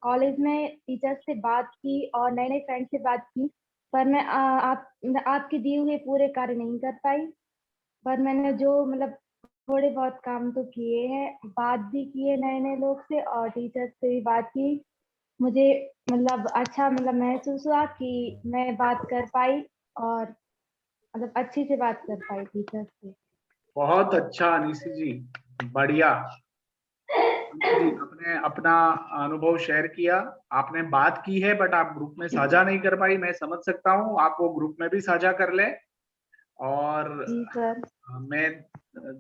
कॉलेज में टीचर से बात की और नए नए फ्रेंड से बात की, पर मैं आपके दिए हुए पूरे कार्य नहीं कर पाई। पर मैंने जो मतलब थोड़े बहुत काम तो किए हैं, बात भी की है नए नए लोग से और टीचर से भी बात की। मुझे मतलब अच्छा मतलब महसूस हुआ कि मैं बात कर पाई और मतलब अच्छी से बात कर पाई टीचर से। बहुत अच्छा अनीसी जी, बढ़िया। जी आपने अपना अनुभव शेयर किया, आपने बात की है बट आप ग्रुप में साझा नहीं कर पाई। मैं समझ सकता हूँ, आप वो ग्रुप में भी साझा कर ले। और मैं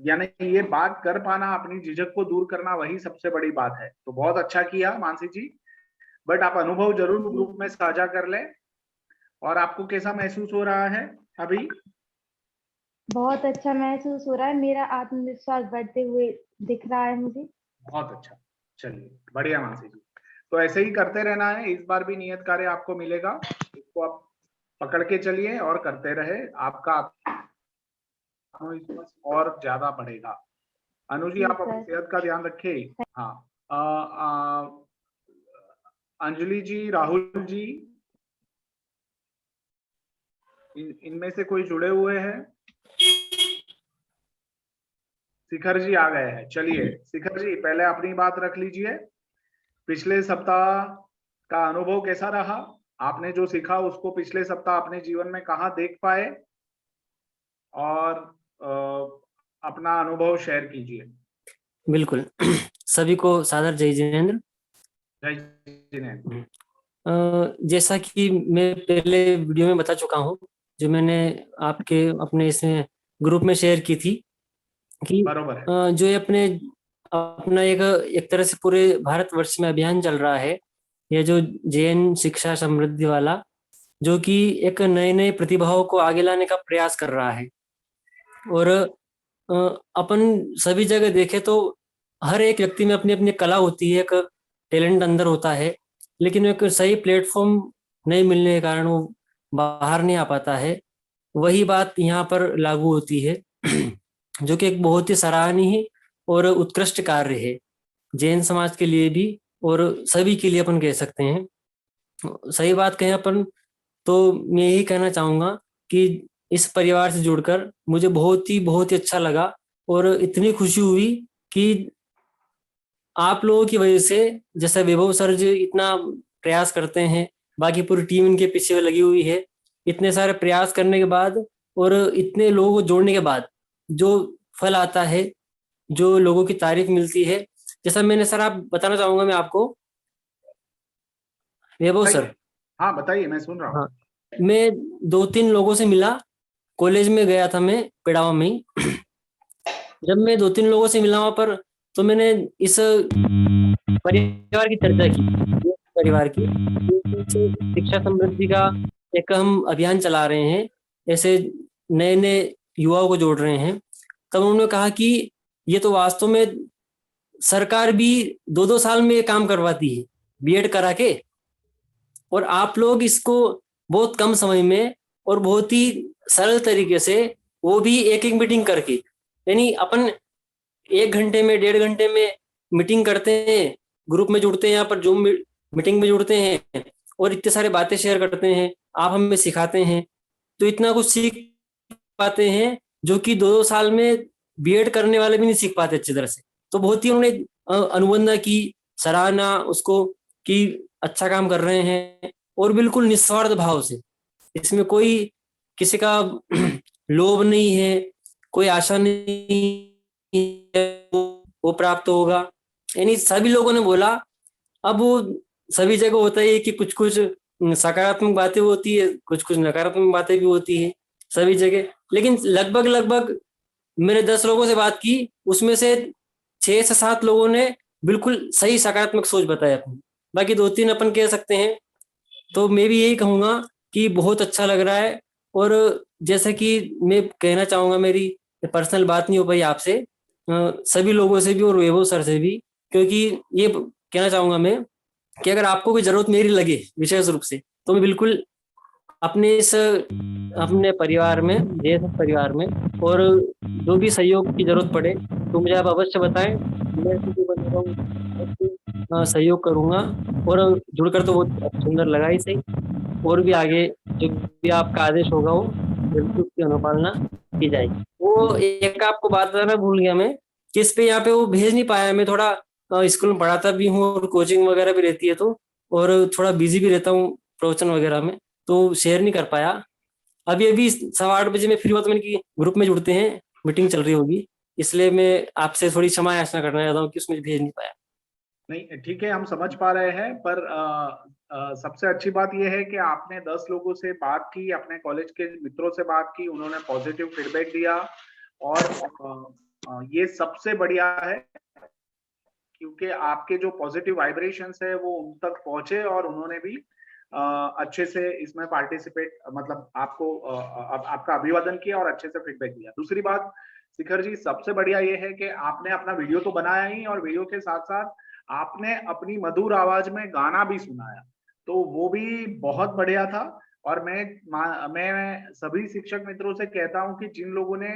यानी ये बात कर पाना, अपनी झिझक को दूर करना, वही सबसे बड़ी बात है। तो बहुत अच्छा किया मानसी जी, बट आप अनुभव जरूर ग्रुप में साझा कर ले। और आपको कैसा महसूस हो रहा है अभी? बहुत अच्छा महसूस हो रहा है, मेरा आत्मविश्वास बढ़ते हुए दिख रहा है मुझे। बहुत अच्छा, चलिए बढ़िया मानसी जी। तो ऐसे ही करते रहना है, इस बार भी नियत कार्य आपको मिलेगा, इसको आप पकड़ के चलिए और करते रहे, आपका आत्मविश्वास और ज्यादा बढ़ेगा। अनु जी आप अपनी सेहत का ध्यान रखें। हाँ अंजलि जी, राहुल जी, इनमें से कोई जुड़े हुए हैं? शिखर जी आ गए हैं। चलिए शिखर जी पहले अपनी बात रख लीजिए। पिछले सप्ताह का अनुभव कैसा रहा? आपने जो सीखा उसको पिछले सप्ताह अपने जीवन में कहाँ देख पाए, और अपना अनुभव शेयर कीजिए। बिल्कुल। सभी को सादर जय जिनेंद्र। जय जिनेंद्र। जैसा कि मैं पहले वीडियो में बता चुका हूँ, जो मैंने आपके अपने इसमें ग्रुप में शेयर की थी, कि जो ये अपना एक तरह से पूरे भारतवर्ष में अभियान चल रहा है, ये जो जैन शिक्षा समृद्धि वाला, जो कि एक नए नए प्रतिभाओं को आगे लाने का प्रयास कर रहा है। और अपन सभी जगह देखें तो हर एक व्यक्ति में अपनी अपनी कला होती है, एक टैलेंट अंदर होता है, लेकिन एक सही प्लेटफॉर्म नहीं मिलने के कारण वो बाहर नहीं आ पाता है। वही बात यहाँ पर लागू होती है, जो कि एक बहुत ही सराहनीय और उत्कृष्ट कार्य है जैन समाज के लिए भी, और सभी के लिए अपन कह सकते हैं। सही बात कहें अपन तो मैं यही कहना चाहूँगा कि इस परिवार से जुड़कर मुझे बहुत ही अच्छा लगा, और इतनी खुशी हुई कि आप लोगों की वजह से, जैसे वैभव सर जी इतना प्रयास करते हैं, बाकी पूरी टीम इनके पीछे लगी हुई है, इतने सारे प्रयास करने के बाद और इतने लोगों को जोड़ने के बाद जो फल आता है, जो लोगों की तारीफ मिलती है, जैसा मैंने सर आप बताना चाहूंगा मैं आपको। वैभव सर। हाँ बताइए, मैं सुन रहा हूँ। हाँ, मैं 2-3 लोगों से मिला, कॉलेज में गया था मैं पेड़ावा में ही। जब मैं 2-3 लोगों से मिला वहां पर, तो मैंने इस परिवार की चर्चा की, परिवार की शिक्षा समृद्धि का एक हम अभियान चला रहे हैं, ऐसे नए नए युवाओं को जोड़ रहे हैं। तब उन्होंने कहा कि ये तो वास्तव में सरकार भी 2-2 साल में ये काम करवाती है बीएड करा के, और आप लोग इसको बहुत कम समय में और बहुत ही सरल तरीके से, वो भी एक मीटिंग करके, यानी अपन 1 घंटे में 1.5 घंटे में मीटिंग करते हैं, ग्रुप में जुड़ते हैं, यहाँ पर जूम मीटिंग में जुड़ते हैं और इतने सारे बातें शेयर करते हैं, आप हमें सिखाते हैं, तो इतना कुछ सीख पाते हैं जो कि 2-2 साल में बीएड करने वाले भी नहीं सीख पाते अच्छी तरह से। तो बहुत ही उन्होंने अनुबंधा की, सराहना उसको कि अच्छा काम कर रहे हैं, और बिल्कुल निस्वार्थ भाव से, इसमें कोई किसी का लोभ नहीं है, कोई आशा नहीं है वो प्राप्त होगा, यानी सभी लोगों ने बोला। अब वो सभी जगह होता है कि कुछ कुछ सकारात्मक बातें होती है, कुछ कुछ नकारात्मक बातें भी होती है सभी जगह, लेकिन लगभग मैंने 10 लोगों से बात की, उसमें से 6 से 7 लोगों ने बिल्कुल सही सकारात्मक सोच बताई अपनी। बाकी 2-3 अपन कह सकते हैं, तो मैं भी यही कहूँगा कि बहुत अच्छा लग रहा है। और जैसा कि मैं कहना चाहूँगा, मेरी पर्सनल बात नहीं हो पाई आपसे, सभी लोगों से भी और वैभव सर से भी, क्योंकि ये कहना चाहूँगा मैं कि अगर आपको कोई ज़रूरत मेरी लगे विशेष रूप से, तो मैं बिल्कुल अपने परिवार में, JSS परिवार में, और जो भी सहयोग की ज़रूरत पड़े तो मुझे आप अवश्य बताएँ। मैं किसी बना रहूँ, सहयोग करूँगा। और जुड़कर तो बहुत सुंदर लगा ही सही, और भी आगे जो भी आपका आदेश होगा वो बिल्कुल उसकी अनुपालना की जाएगी। वो एक आपको बात बताना भूल गया मैं, कि इस पे यहाँ पे वो भेज नहीं पाया। मैं थोड़ा स्कूल में पढ़ाता भी हूँ और कोचिंग वगैरह भी रहती है, तो और थोड़ा बिजी भी रहता हूँ प्रवचन वगैरह में, तो शेयर नहीं कर पाया। अभी 8:15 बजे मैं फ्री हुआ, तो मैंने कि ग्रुप में जुड़ते हैं, मीटिंग चल रही होगी, इसलिए मैं आपसे थोड़ी क्षमा याचना करना चाहता हूँ कि उसमें भेज नहीं पाया। नहीं ठीक है, हम समझ पा रहे हैं, पर सबसे अच्छी बात यह है कि आपने 10 लोगों से बात की, अपने कॉलेज के मित्रों से बात की, उन्होंने पॉजिटिव फीडबैक दिया, और ये सबसे बढ़िया है, क्योंकि आपके जो पॉजिटिव वाइब्रेशंस है वो उन तक पहुंचे और उन्होंने भी अच्छे से इसमें पार्टिसिपेट, मतलब आपको आपका अभिवादन किया और अच्छे से फीडबैक दिया। दूसरी बात शिखर जी, सबसे बढ़िया ये है कि आपने अपना वीडियो तो बनाया ही, और वीडियो के साथ साथ आपने अपनी मधुर आवाज में गाना भी सुनाया, तो वो भी बहुत बढ़िया था। और मैं सभी शिक्षक मित्रों से कहता हूं कि जिन लोगों ने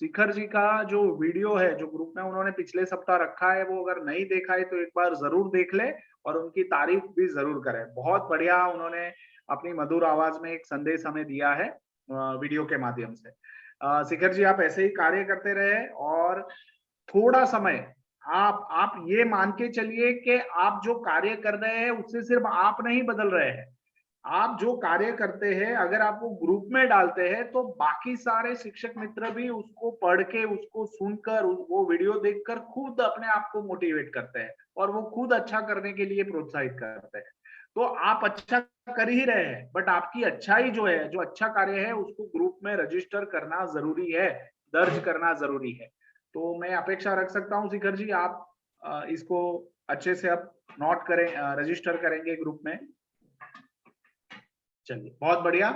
शिखर जी का जो वीडियो है, जो ग्रुप में उन्होंने पिछले सप्ताह रखा है, वो अगर नहीं देखा है तो एक बार जरूर देख ले और उनकी तारीफ भी जरूर करें। बहुत बढ़िया उन्होंने अपनी मधुर आवाज में एक संदेश हमें दिया है वीडियो के माध्यम से। शिखर जी, आप ऐसे ही कार्य करते रहे, और थोड़ा समय आप ये मान के चलिए कि आप जो कार्य कर रहे हैं उससे सिर्फ आप नहीं बदल रहे हैं। आप जो कार्य करते हैं, अगर आप वो ग्रुप में डालते हैं, तो बाकी सारे शिक्षक मित्र भी उसको पढ़ के, उसको सुनकर, वो वीडियो देखकर खुद अपने आप को मोटिवेट करते हैं, और वो खुद अच्छा करने के लिए प्रोत्साहित करते हैं। तो आप अच्छा कर ही रहे हैं, बट आपकी अच्छाई जो है, जो अच्छा कार्य है, उसको ग्रुप में रजिस्टर करना जरूरी है, दर्ज करना जरूरी है। तो मैं अपेक्षा रख सकता हूँ शिखर जी, आप इसको अच्छे से अब नोट करें, रजिस्टर करेंगे ग्रुप में। चलिए, बहुत बढ़िया,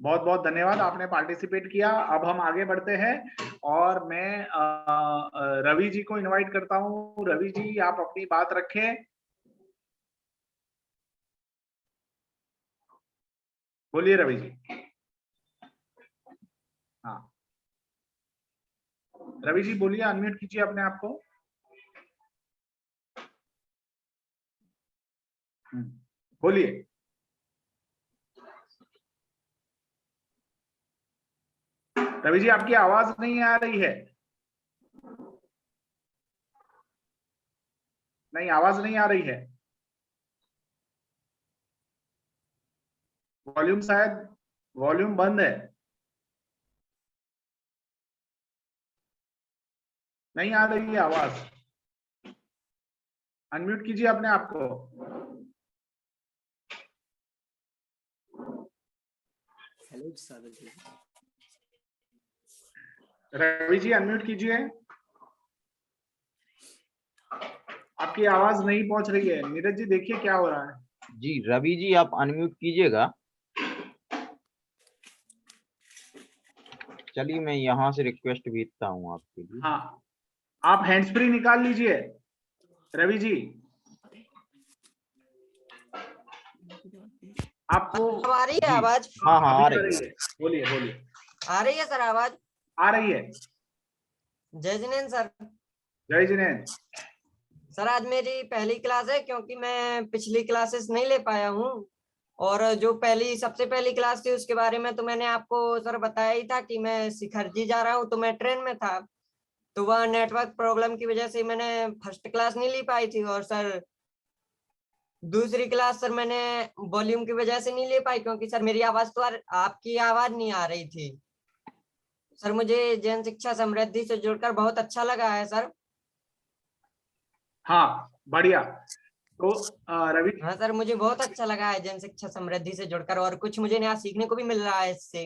बहुत बहुत धन्यवाद, आपने पार्टिसिपेट किया। अब हम आगे बढ़ते हैं, और मैं रवि जी को इनवाइट करता हूँ। रवि जी, आप अपनी बात रखें। बोलिए रवि जी। हाँ, रवि जी बोलिए, अनम्यूट कीजिए अपने आप को। बोलिए। रवि जी, आपकी आवाज नहीं आ रही है। नहीं, आवाज नहीं आ रही है। वॉल्यूम, शायद वॉल्यूम बंद है। नहीं आ रही है आवाज। अनम्यूट कीजिए अपने आप को। रवि जी, अनम्यूट कीजिए। आपकी आवाज नहीं पहुंच रही है। नीरज जी, देखिए क्या हो रहा है। जी रवि जी, आप अनम्यूट कीजिएगा। चलिए, मैं यहाँ से रिक्वेस्ट भेजता हूँ आपके लिए। हाँ, आप हैंड्स फ्री निकाल लीजिए रवि जी। आपको आ रही है आवाज? हाँ हाँ, आ रही है। बोलिए बोलिए। आ रही है सर आवाज? आ रही है। जय जिनेंद्र सर। जय जिनेंद्र सर, आज मेरी पहली क्लास है, क्योंकि मैं पिछली क्लासेस नहीं ले पाया हूँ, और जो सबसे पहली क्लास थी उसके बारे में तो मैंने आपको सर बताया ही था कि मैं शिखर जी जा रहा हूँ, तो मैं ट्रेन में था, तो वह नेटवर्क प्रॉब्लम की वजह से मैंने फर्स्ट क्लास नहीं ली पाई थी। और सर, दूसरी क्लास सर मैंने वॉल्यूम की वजह से नहीं ले पाई, क्योंकि सर मेरी आवाज तो आपकी आवाज नहीं आ रही थी। सर, मुझे जन शिक्षा समृद्धि से जुड़कर बहुत अच्छा लगा है सर। हाँ, बढ़िया। तो रवि, हाँ सर, मुझे बहुत अच्छा लगा है जन शिक्षा समृद्धि से जुड़कर, और कुछ मुझे नया सीखने को भी मिल रहा है इससे।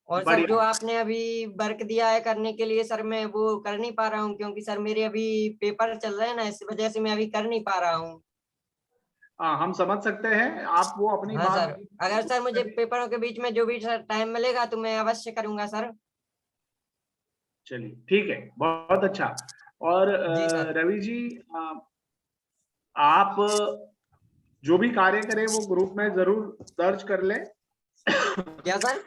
और सर बढ़िया। जो आपने अभी वर्क दिया है करने के लिए सर, मैं वो कर नहीं पा रहा हूँ क्योंकि सर मेरे अभी पेपर चल रहे हैं ना, इस वजह से मैं अभी कर नहीं पा रहा हूँ। हाँ, हम समझ सकते हैं, आप वो अपनी हाँ बात सर, अगर सर मुझे पेपरों के बीच में जो भी सर टाइम मिलेगा तो मैं अवश्य करूंगा सर। चलिए ठीक है, बहुत अच्छा। और जी सर। रवि जी, आप जो भी कार्य करें वो ग्रुप में जरूर दर्ज कर लें। क्या सर?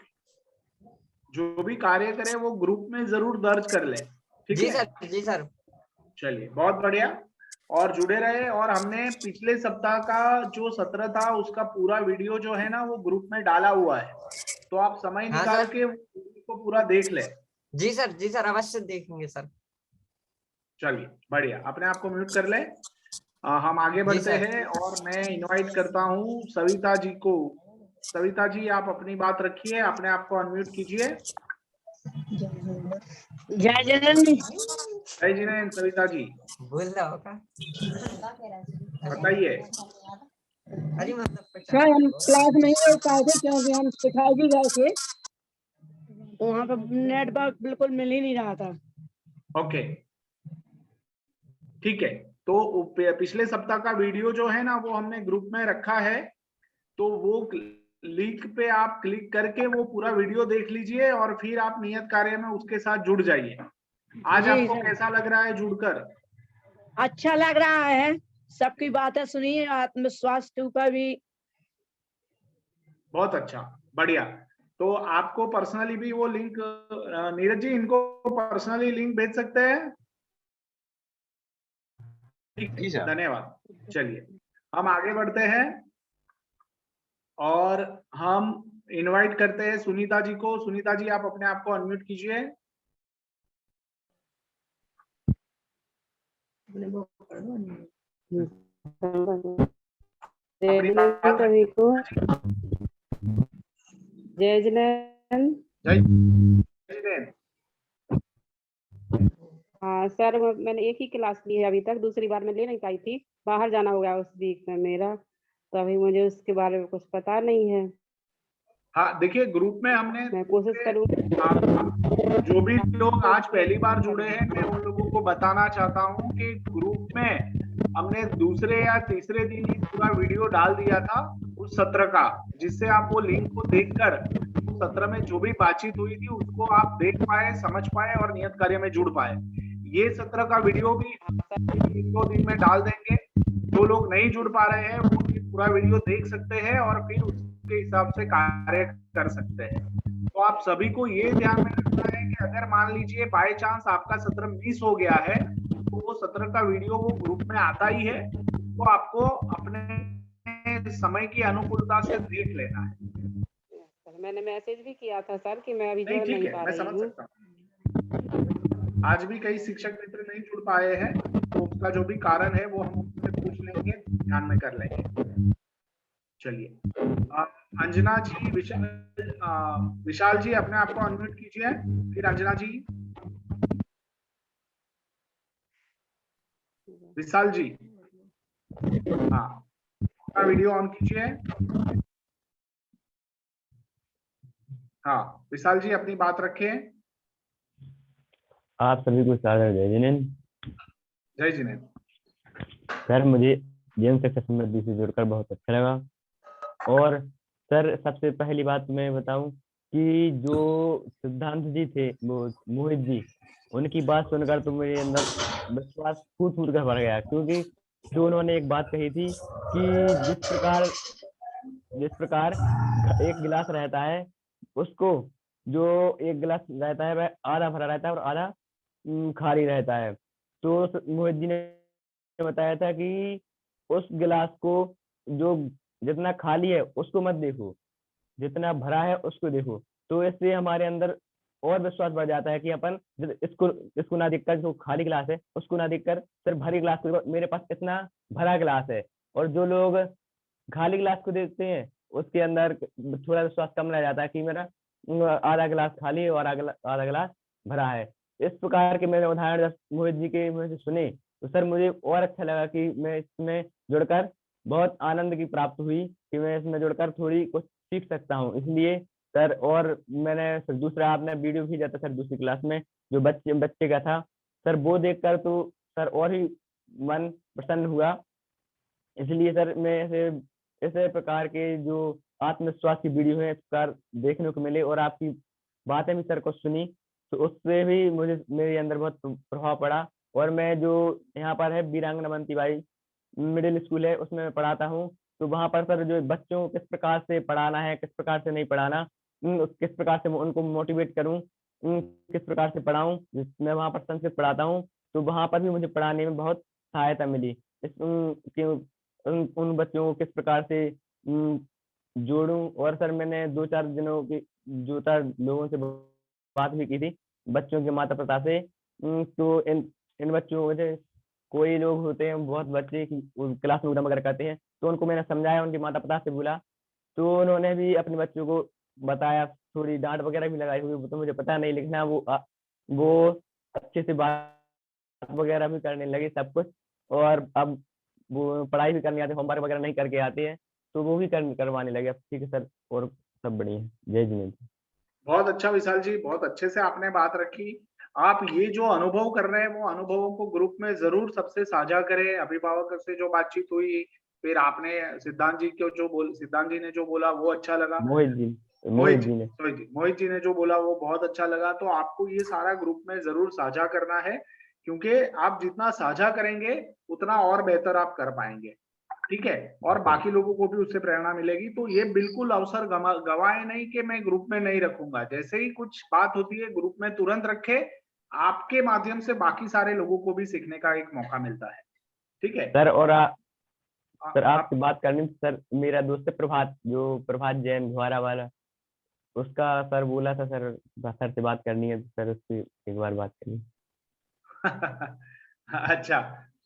जो भी कार्य करें वो ग्रुप में जरूर दर्ज कर लें, ठीक जी है? सर, जी सर। चलिए बहुत बढ़िया, और जुड़े रहे। और हमने पिछले सप्ताह का जो सत्र था उसका पूरा वीडियो जो है ना वो ग्रुप में डाला हुआ है, तो आप समय हाँ निकाल सर। के वीडियो को पूरा देख लें। जी सर, जी सर, अवश्य देखेंगे सर। चलिए बढ़िया, अपने आप को म्यूट कर ले। हम आगे जी बढ़ते सर। हैं और मैं इनवाइट करता हूँ सविता जी को। सविता जी, आप अपनी बात रखिए, अपने आप को अनम्यूट कीजिए। जय जिनेन्द्र। जय जिनेन्द्र सविता जी, बोल रहा होगा। बताइए। अरे मतलब सर हम क्लास नहीं देख पाए थे क्योंकि हम शिखाजी गए थे, वहाँ पर नेटवर्क बिल्कुल मिल ही नहीं रहा था। ओके ठीक है, तो पिछले सप्ताह का वीडियो जो है ना वो हमने ग्रुप में रखा है, तो वो लिंक पे आप क्लिक करके वो पूरा वीडियो देख लीजिए और फिर आप नियत कार्य में उसके साथ जुड़ जाइए। आज जी आपको सर। कैसा लग रहा है जुड़कर? अच्छा लग रहा है, सबकी बातें सुनिए, आत्मविश्वास के ऊपर भी। बहुत अच्छा, बढ़िया। तो आपको पर्सनली भी वो लिंक, नीरज जी इनको पर्सनली लिंक भेज सकते हैं? ठीक है, धन्यवाद। चलिए हम आगे बढ़ते हैं और हम इनवाइट करते हैं सुनीता जी को। सुनीता जी, आप अपने आप को अनम्यूट कीजिए। जय जिनेन्द्र सभी को। जय जिनेन्द्र। जय जिनेन्द्र। हाँ सर, मैंने एक ही क्लास ली है अभी तक, दूसरी बार मैं ले नहीं पाई थी, बाहर जाना हो गया उस वीक में मेरा, तो अभी मुझे उसके बारे में कुछ पता नहीं है। हाँ देखिए, ग्रुप में हमने मैं कोशिश करूँगी। जो भी लोग आज पहली बार जुड़े हैं, मैं उन लोगों को बताना चाहता हूँ कि ग्रुप में हमने दूसरे या तीसरे दिन ही पूरा वीडियो डाल दिया था उस सत्र का, जिससे आप वो लिंक को देखकर उस सत्र में जो भी बातचीत हुई थी उसको आप देख पाए, समझ पाए और नियत कार्य में जुड़ पाए। ये सत्र का वीडियो भी 1-2 दिन में डाल देंगे। जो लोग नहीं जुड़ पा रहे हैं वो पूरा वीडियो देख सकते हैं और फिर उसके हिसाब से कार्य कर सकते हैं। तो आप सभी को ये ध्यान में रखना है कि अगर मान लीजिए बाय चांस आपका सत्र मिस हो गया है, तो वो सत्र का वीडियो वो ग्रुप में आता ही है, तो आपको अपने समय की अनुकूलता से देख लेना है। मैंने मैसेज भी किया था सर कि मैं अभी नहीं जुड़ ठीक नहीं है, पा मैं रही समझ हूँ। सकता हूँ। आज भी कई शिक्षक मित्र नहीं जुड़ पाए हैं, तो उसका जो भी कारण है वो हम उनसे पूछ लेंगे, ध्यान में कर लेंगे। चलिए अंजना जी, विशाल जी अपने आप को अनम्यूट कीजिए। फिर अंजना जी, विशाल जी, हाँ अपना वीडियो ऑन कीजिए। हाँ विशाल जी, अपनी बात रखें। आप सभी को सादर जय जिनेन्द्र। जय जिनेन्द्र। सर मुझे जैन शिक्षा समृद्धि से जुड़कर बहुत अच्छा लगा। और सर सबसे पहली बात मैं बताऊं कि जो सिद्धांत जी थे, वो मोहित जी, उनकी बात सुनकर तो मेरे अंदर विश्वास फूट कर भर गया, क्योंकि जो उन्होंने एक बात कही थी कि जिस प्रकार एक गिलास रहता है, उसको जो एक गिलास रहता है वह आधा भरा रहता है और आधा खाली रहता है। तो मोहित जी ने बताया था कि उस गिलास को जो जितना खाली है उसको मत देखो, जितना भरा है उसको देखो। तो इससे हमारे अंदर और विश्वास बढ़ जाता है कि अपन इसको ना देखकर, जो खाली गिलास है उसको ना देखकर सिर्फ भरी गिलास को, मेरे पास इतना भरा गिलास है। और जो लोग खाली गिलास को देखते हैं उसके अंदर थोड़ा विश्वास कम रह जाता है कि मेरा आधा गिलास खाली है और आधा गिलास भरा है। इस प्रकार के मैंने उदाहरण मोहित जी के मुझे से सुने, तो सर मुझे और अच्छा लगा कि मैं इसमें जुड़कर बहुत आनंद की प्राप्त हुई कि मैं इसमें जुड़कर थोड़ी कुछ सीख सकता हूँ। इसलिए सर और मैंने सर दूसरा आपने वीडियो भेजा था सर दूसरी क्लास में जो बच्चे का था सर, वो देखकर तो सर और ही मन प्रसन्न हुआ। इसलिए सर मैं ऐसे प्रकार के जो आत्मविश्वास की वीडियो है इस प्रकार देखने को मिले और आपकी बातें भी सर को सुनी तो उससे भी मुझे मेरे अंदर बहुत प्रभाव पड़ा। और मैं जो यहाँ पर है वीरांगना बंतीबाई मिडिल स्कूल है उसमें मैं पढ़ाता हूँ, तो वहाँ पर सर जो बच्चों को किस प्रकार से पढ़ाना है, किस प्रकार से नहीं पढ़ाना, किस प्रकार से उनको मोटिवेट करूँ, किस प्रकार से पढ़ाऊँ, मैं वहाँ पर संस्कृत पढ़ाता हूँ, तो वहाँ पर भी मुझे पढ़ाने में बहुत सहायता मिली। उन बच्चों को किस प्रकार से जोड़ूं। और सर मैंने 2-4 दिनों की 2-4 लोगों से बात भी की थी, बच्चों के माता पिता से। तो इन बच्चों में कोई लोग होते हैं बहुत बच्चे की क्लास में वगैरह करते हैं, तो उनको मैंने समझाया, उनके माता पिता से बोला, तो उन्होंने भी अपने बच्चों को बताया, थोड़ी डांट वगैरह भी लगाई हुई तो मुझे पता नहीं, लेकिन वो अच्छे से बात वगैरह भी करने लगे सब कुछ। और अब वो पढ़ाई भी करने आते, होमवर्क वगैरह नहीं करके आते हैं, तो वो भी करवाने लगे। अब ठीक है सर, और सब बढ़िया है। जय जिनेंद्र। बहुत अच्छा विशाल जी, बहुत अच्छे से आपने बात रखी। आप ये जो अनुभव कर रहे हैं वो अनुभवों को ग्रुप में जरूर सबसे साझा करें। अभिभावक से जो बातचीत हुई, फिर आपने सिद्धांत जी ने जो बोला वो अच्छा लगा। मोहित जी ने जो बोला वो बहुत अच्छा लगा। तो आपको ये सारा ग्रुप में जरूर साझा करना है, क्योंकि आप जितना साझा करेंगे उतना और बेहतर आप कर पाएंगे। ठीक है, और बाकी लोगों को भी उससे प्रेरणा मिलेगी। तो ये बिल्कुल अवसर गवाए नहीं कि मैं ग्रुप में नहीं रखूंगा, जैसे ही कुछ बात होती है ग्रुप में तुरंत रखे। आपके माध्यम से बाकी सारे लोगों को भी सीखने का एक मौका मिलता है। ठीक है सर। और सर आपसे बात करनी सर, मेरा दोस्त है प्रभात जैन घुआरा वाला, उसका सर बोला था सर से बात करनी है, तो सर उससे एक बार बात करनी। अच्छा,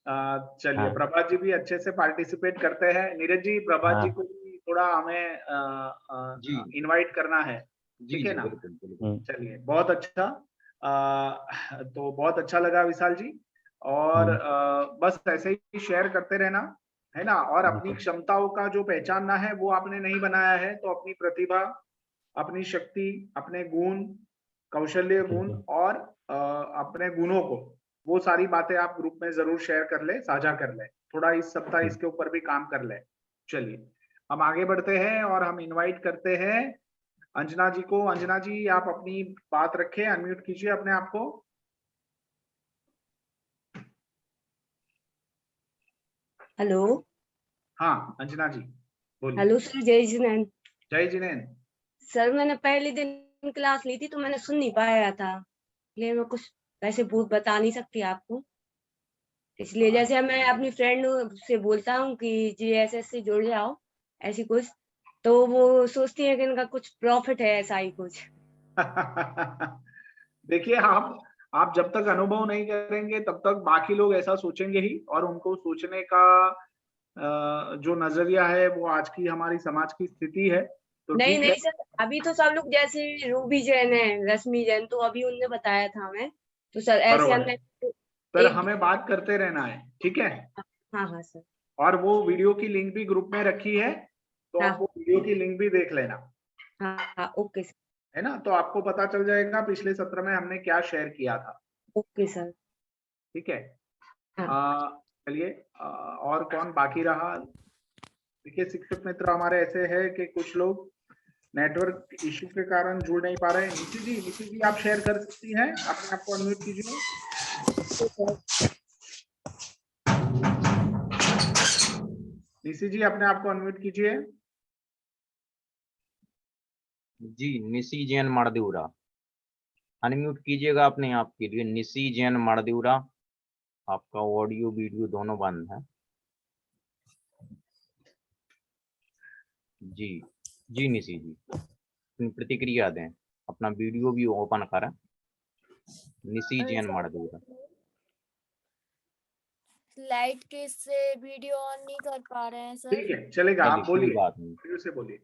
चलिए। हाँ। प्रभात जी भी अच्छे से पार्टिसिपेट करते हैं। नीरज जी, प्रभात हाँ। जी को भी थोड़ा हमें इनवाइट करना है, ठीक है ना? चलिए, बहुत अच्छा। तो बहुत अच्छा लगा विशाल जी। और बस ऐसे ही शेयर करते रहना, है ना? और अपनी क्षमताओं का जो पहचानना है वो आपने नहीं बनाया है, तो अपनी प्रतिभा, अपनी शक्ति, अपने गुण, कौशल्य गुण और अपने गुणों को, वो सारी बातें आप ग्रुप में जरूर शेयर कर ले, साझा कर ले। थोड़ा इस सप्ताह इसके ऊपर भी काम कर ले। चलिए, हम आगे बढ़ते हैं और हम इनवाइट करते हैं अंजना जी को। अंजना जी, आप अपनी बात रखें, अनम्यूट कीजिए अपने आप को। हेलो। हाँ अंजना जी बोलिए। हेलो सर, जय जिनेंद्र। जय जिनेंद्र। सर, मैंने पहले दिन क्लास ली थी तो मैंने सुन नहीं पाया था, इसलिए मैं कुछ वैसे बता नहीं सकती आपको। इसलिए जैसे मैं अपनी फ्रेंड से बोलता हूँ कि जी ऐसे जुड़ जाओ, ऐसी कुछ, तो वो सोचती है कि इनका कुछ प्रॉफिट है, ऐसा ही कुछ। देखिए, आप जब तक अनुभव नहीं करेंगे तब तक बाकी लोग ऐसा सोचेंगे ही, और उनको सोचने का जो नजरिया है वो आज की हमारी समाज की स्थिति है। तो नहीं सर, अभी तो सब लोग जैसे रूबी जैन है, रश्मि जैन, तो अभी उनने बताया था हमें, तो सर ऐसे हमने सर हमें बात करते रहना है, ठीक है? हाँ सर। और वो वीडियो की लिंक भी ग्रुप में रखी है, तो आप वो वीडियो की लिंक भी देख लेना। हाँ ओके सर। है ना? तो आपको पता चल जाएगा पिछले सत्र में हमने क्या शेयर किया था। Okay sir. ठीक है। चलिए, और कौन बाकी रहा? देखिए, शिक्षक मित्र हमारे ऐसे है कि कुछ लोग नेटवर्क इश्यू के कारण जुड़ नहीं पा रहे हैं। निशी जी आप शेयर कर सकती हैं, अपने आप को अनम्यूट कीजिए। निशी जी अपने आप को अनम्यूट कीजिए। जी, निशी जैन माड़देउरा, अनम्यूट कीजिएगा अपने आप के लिए। निशी जैन माड़देउरा, आपका ऑडियो वीडियो दोनों बंद है। जी निशी जी, अपनी प्रतिक्रिया दें, अपना वीडियो भी ओपन करें। निशी जैन माड़देउरा। लाइट के से वीडियो ऑन नहीं कर पा रहे हैं सर। ठीक है, चलेगा, आप बोलिए, बात नहीं, वीडियो से बोलिए।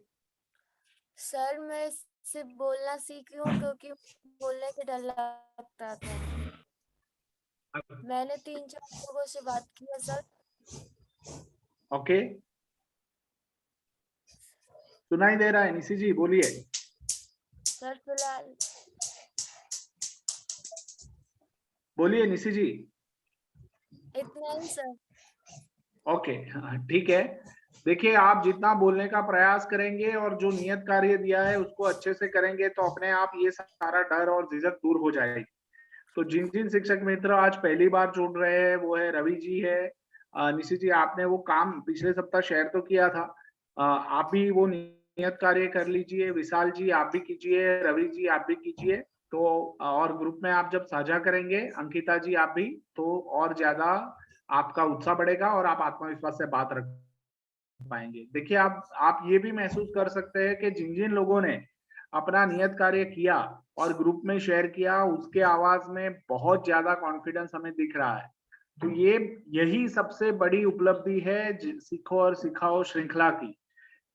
सर मैं सिर्फ बोलना सीखी हूँ क्योंकि बोलने से डर लगता था। मैंने 3-4 लोगों से बात की है सर। ओके, सुनाई दे रहा है? निशी जी बोलिए। सर फिलहाल बोलिए निशी जी। इतना ही सर। ओके, ठीक है। देखिए, आप जितना बोलने का प्रयास करेंगे और जो नियत कार्य दिया है उसको अच्छे से करेंगे तो अपने आप ये सारा डर और झिझक दूर हो जाएगी। तो जिन जिन शिक्षक मित्र आज पहली बार जुड़ रहे हैं वो है रवि जी है, निशी जी आपने वो काम पिछले सप्ताह शेयर तो किया था, आप भी वो नियत कार्य कर लीजिए, विशाल जी आप भी कीजिए, रवि जी आप भी कीजिए। तो और ग्रुप में आप जब साझा करेंगे, अंकिता जी आप भी, तो और ज्यादा आपका उत्साह बढ़ेगा और आप आत्मविश्वास से बात रख पाएंगे। देखिए, आप ये भी महसूस कर सकते हैं कि जिन जिन लोगों ने अपना नियत कार्य किया और ग्रुप में शेयर किया, उसके आवाज में बहुत ज्यादा कॉन्फिडेंस हमें दिख रहा है। तो यही सबसे बड़ी उपलब्धि है सीखो और सिखाओ श्रृंखला की,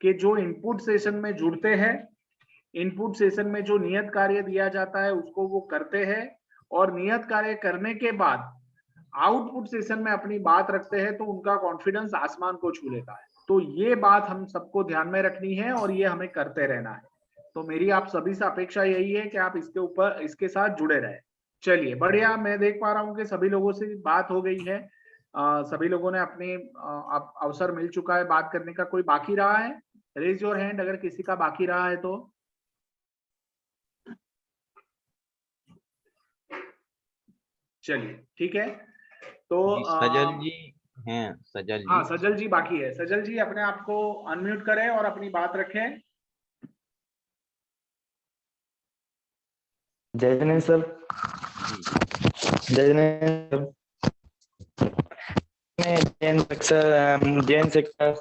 कि जो इनपुट सेशन में जुड़ते हैं, इनपुट सेशन में जो नियत कार्य दिया जाता है उसको वो करते हैं और नियत कार्य करने के बाद आउटपुट सेशन में अपनी बात रखते हैं तो उनका कॉन्फिडेंस आसमान को छू लेता है। तो ये बात हम सबको ध्यान में रखनी है और ये हमें करते रहना है। तो मेरी आप सभी से अपेक्षा यही है कि आप इसके साथ जुड़े रहे। चलिए, बढ़िया। मैं देख पा रहा हूँ कि सभी लोगों से बात हो गई है, सभी लोगों ने अपने अवसर मिल चुका है बात करने का। कोई बाकी रहा है? रेज योर हैंड अगर किसी का बाकी रहा है तो। चलिए, ठीक है। तो सजल जी हैं, सजल जी। हाँ, सजल जी बाकी है। सजल जी अपने आप को अनम्यूट करें और अपनी बात रखें। जय जनेन्द्र सर। जय जनेन्द्र सर। जैन शिक्षा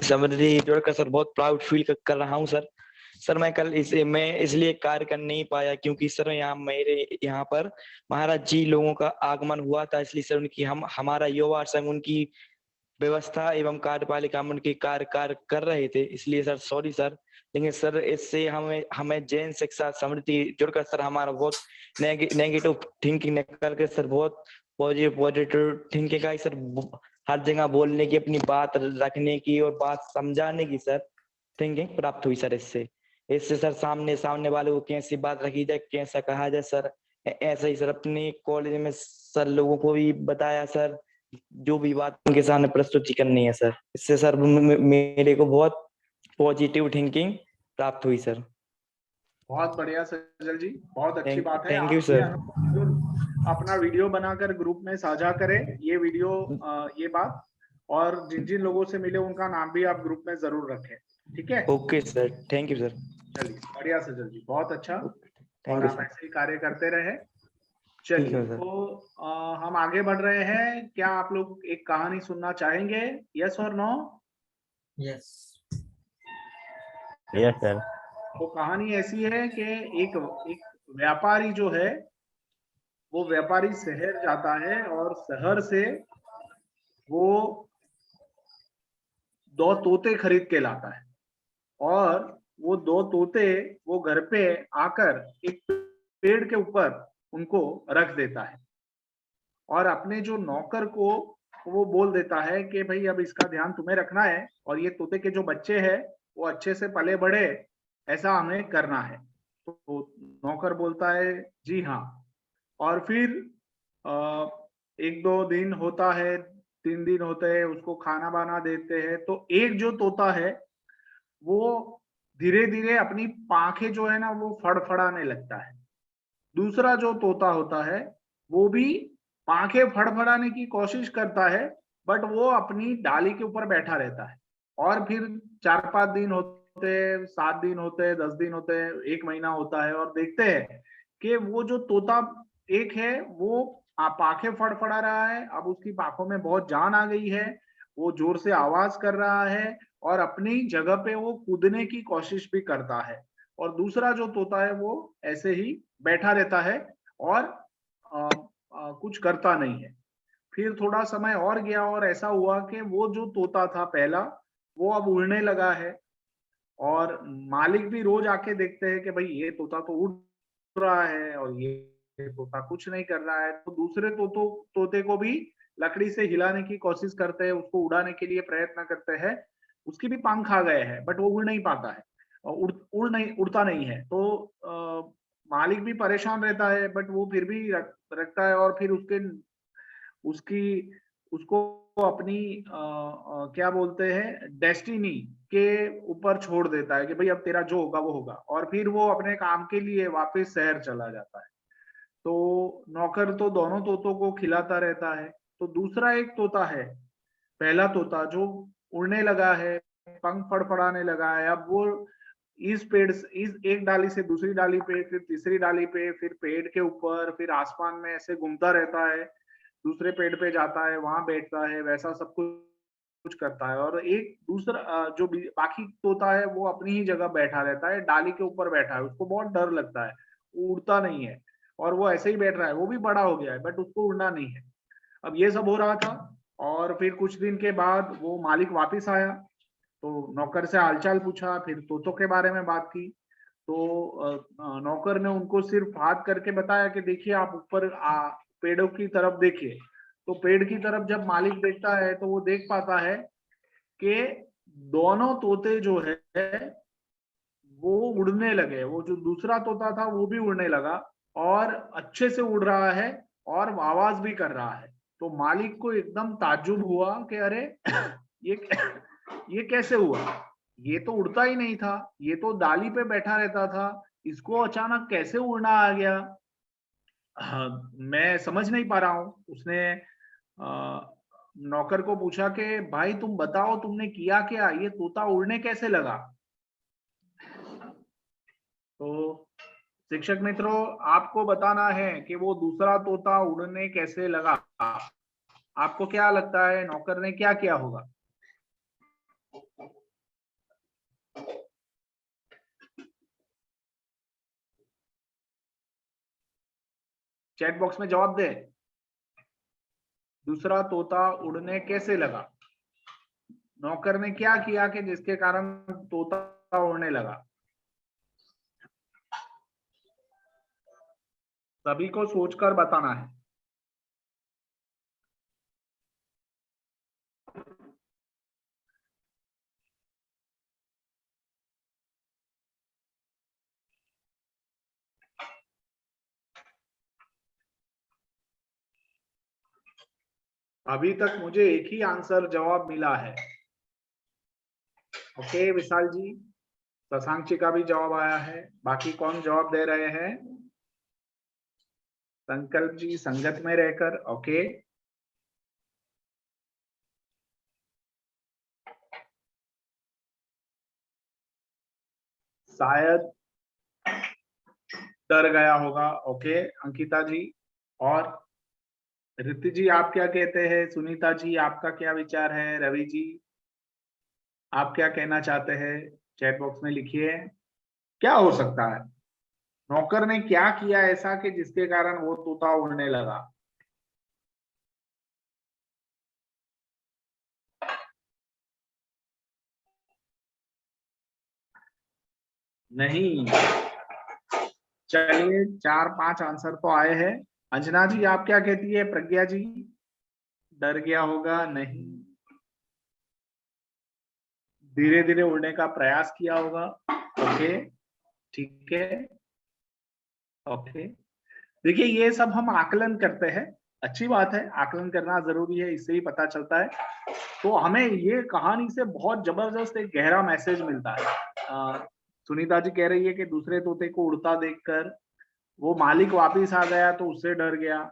समृद्धि जोड़कर सर बहुत प्राउड फील कर रहा हूँ सर। सर मैं इसलिए कार्य कर नहीं पाया क्योंकि सर मेरे यहाँ पर महाराज जी लोगों का आगमन हुआ था, इसलिए सर हमारा युवा संघ उनकी व्यवस्था एवं कार्यपालिका में उनके कार्य कर रहे थे, इसलिए सर सॉरी सर। लेकिन सर इससे हमें जैन शिक्षा समृद्धि जुड़कर सर हमारा बहुत नेगेटिव थिंकिंग निकल के सर बहुत पॉजिटिव थिंकिंग का सर हर जगह बोलने की, अपनी बात रखने की और बात समझाने की सर थिंकिंग प्राप्त हुई सर। इससे सर सामने वाले को कैसी बात रखी जाए, कैसा कहा जाए सर, ऐसा ही सर अपने कॉलेज में सर लोगों को भी बताया सर, जो भी बात उनके सामने प्रस्तुति करनी है सर। इससे सर मेरे को बहुत पॉजिटिव थिंकिंग प्राप्त हुई सर। बहुत बढ़िया सजल जी, बहुत अच्छी बात है। Thank you sir. अपना वीडियो बनाकर ग्रुप में साझा करें ये वीडियो, ये बात, और जिन जिन लोगों से मिले उनका नाम भी आप ग्रुप में जरूर रखें, ठीक है? Okay sir, thank you sir. चलिए, बढ़िया सजल जी, बहुत अच्छा। थैंक और यू आप सर। ऐसे ही कार्य करते रहे। चलिए, तो हम आगे बढ़ रहे हैं। क्या आप लोग एक कहानी सुनना चाहेंगे? यस और नो? Yes yes sir. तो कहानी ऐसी है कि एक व्यापारी जो है, वो व्यापारी शहर जाता है और शहर से वो 2 तोते खरीद के लाता है और वो 2 तोते वो घर पे आकर एक पेड़ के ऊपर उनको रख देता है और अपने जो नौकर को वो बोल देता है कि भाई अब इसका ध्यान तुम्हें रखना है और ये तोते के जो बच्चे हैं वो अच्छे से पले बढ़े, ऐसा हमें करना है। तो नौकर बोलता है जी हाँ। और फिर 1-2 दिन होता है, 3 दिन होते हैं, उसको खाना बाना देते हैं। तो एक जो तोता है वो धीरे धीरे अपनी पांखें जो है ना वो फड़फड़ाने लगता है। दूसरा जो तोता होता है वो भी पांखें फड़फड़ाने की कोशिश करता है, बट वो अपनी डाली के ऊपर बैठा रहता है। और फिर 4-5 दिन होते, 7 दिन होते, 10 दिन होते, 1 महीना होता है और देखते हैं कि वो जो तोता एक है वो पांखें फड़फड़ा रहा है। अब उसकी पांखों में बहुत जान आ गई है, वो जोर से आवाज कर रहा है और अपनी जगह पे वो कूदने की कोशिश भी करता है। और दूसरा जो तोता है वो ऐसे ही बैठा रहता है और कुछ करता नहीं है। फिर थोड़ा समय और गया और ऐसा हुआ कि वो जो तोता था पहला, वो अब उड़ने लगा है और मालिक भी रोज आके देखते हैं कि भाई ये तोता तो उड़ रहा है और ये तोता कुछ नहीं कर रहा है। तो दूसरे तोते को भी लकड़ी से हिलाने की कोशिश करते हैं, उसको उड़ाने के लिए प्रयत्न करते हैं। उसकी भी पंख आ गए हैं बट वो उड़ नहीं पाता है। उड़ता नहीं है। तो मालिक भी परेशान रहता है, बट वो फिर भी रखता है, और फिर उसको अपनी क्या बोलते हैं, डेस्टिनी के ऊपर छोड़ देता है कि भाई अब तेरा जो होगा वो होगा, और फिर वो अपने काम के लिए वापस शहर चला जाता है। तो नौकर तो दोनों तोतों को खिलाता रहता है। तो दूसरा एक तोता है, पहला तोता जो उड़ने लगा है, पंख फड़फड़ाने लगा है। अब वो इस एक डाली से दूसरी डाली पे, फिर तीसरी डाली पे, फिर पेड़ के ऊपर, फिर आसमान में ऐसे घूमता रहता है, दूसरे पेड़ पे जाता है, वहां बैठता है, वैसा सब कुछ करता है। और एक दूसरा जो बाकी तोता है वो अपनी ही जगह बैठा रहता है, डाली के ऊपर बैठा है, उसको बहुत डर लगता है, उड़ता नहीं है, और वो ऐसे ही बैठ रहा है। वो भी बड़ा हो गया है, बट उसको उड़ना नहीं है। अब ये सब हो रहा था, और फिर कुछ दिन के बाद वो मालिक वापिस आया, तो नौकर से हालचाल पूछा, फिर तोतों के बारे में बात की। तो नौकर ने उनको सिर्फ हाथ करके बताया कि देखिए आप ऊपर पेड़ों की तरफ देखिए। तो पेड़ की तरफ जब मालिक देखता है तो वो देख पाता है कि दोनों तोते जो है वो उड़ने लगे। वो जो दूसरा तोता था वो भी उड़ने लगा, और अच्छे से उड़ रहा है, और आवाज भी कर रहा है। तो मालिक को एकदम ताज्जुब हुआ कि अरे ये कैसे हुआ, ये तो उड़ता ही नहीं था, ये तो डाली पे बैठा रहता था, इसको अचानक कैसे उड़ना आ गया। मैं समझ नहीं पा रहा हूँ। उसने नौकर को पूछा कि भाई तुम बताओ तुमने किया क्या, ये तोता उड़ने कैसे लगा। तो शिक्षक मित्रों, आपको बताना है कि वो दूसरा तोता उड़ने कैसे लगा। आपको क्या लगता है नौकर ने क्या किया होगा? चैट बॉक्स में जवाब दे। दूसरा तोता उड़ने कैसे लगा? नौकर ने क्या किया कि जिसके कारण तोता उड़ने लगा? सभी को सोचकर बताना है। अभी तक मुझे एक ही आंसर जवाब मिला है। ओके विशाल जी, शशांक जी का भी जवाब आया है। बाकी कौन जवाब दे रहे हैं? संकल्प जी संगत में रहकर। ओके, शायद डर गया होगा। ओके अंकिता जी, और रिति जी आप क्या कहते हैं? सुनीता जी आपका क्या विचार है? रवि जी आप क्या कहना चाहते हैं? चैट बॉक्स में लिखिए। क्या हो सकता है? नौकर ने क्या किया ऐसा कि जिसके कारण वो तोता उड़ने लगा? नहीं, चलिए 4-5 आंसर तो आए हैं। अंजना जी आप क्या कहती है? प्रज्ञा जी डर गया होगा? नहीं, धीरे धीरे उड़ने का प्रयास किया होगा। ओके ठीक है। ओके, देखिए ये सब हम आकलन करते हैं, अच्छी बात है, आकलन करना जरूरी है, इससे ही पता चलता है। तो हमें ये कहानी से बहुत जबरदस्त एक गहरा मैसेज मिलता है। सुनीता जी कह रही है कि दूसरे तोते को उड़ता देखकर वो मालिक वापिस आ गया तो उससे डर गया।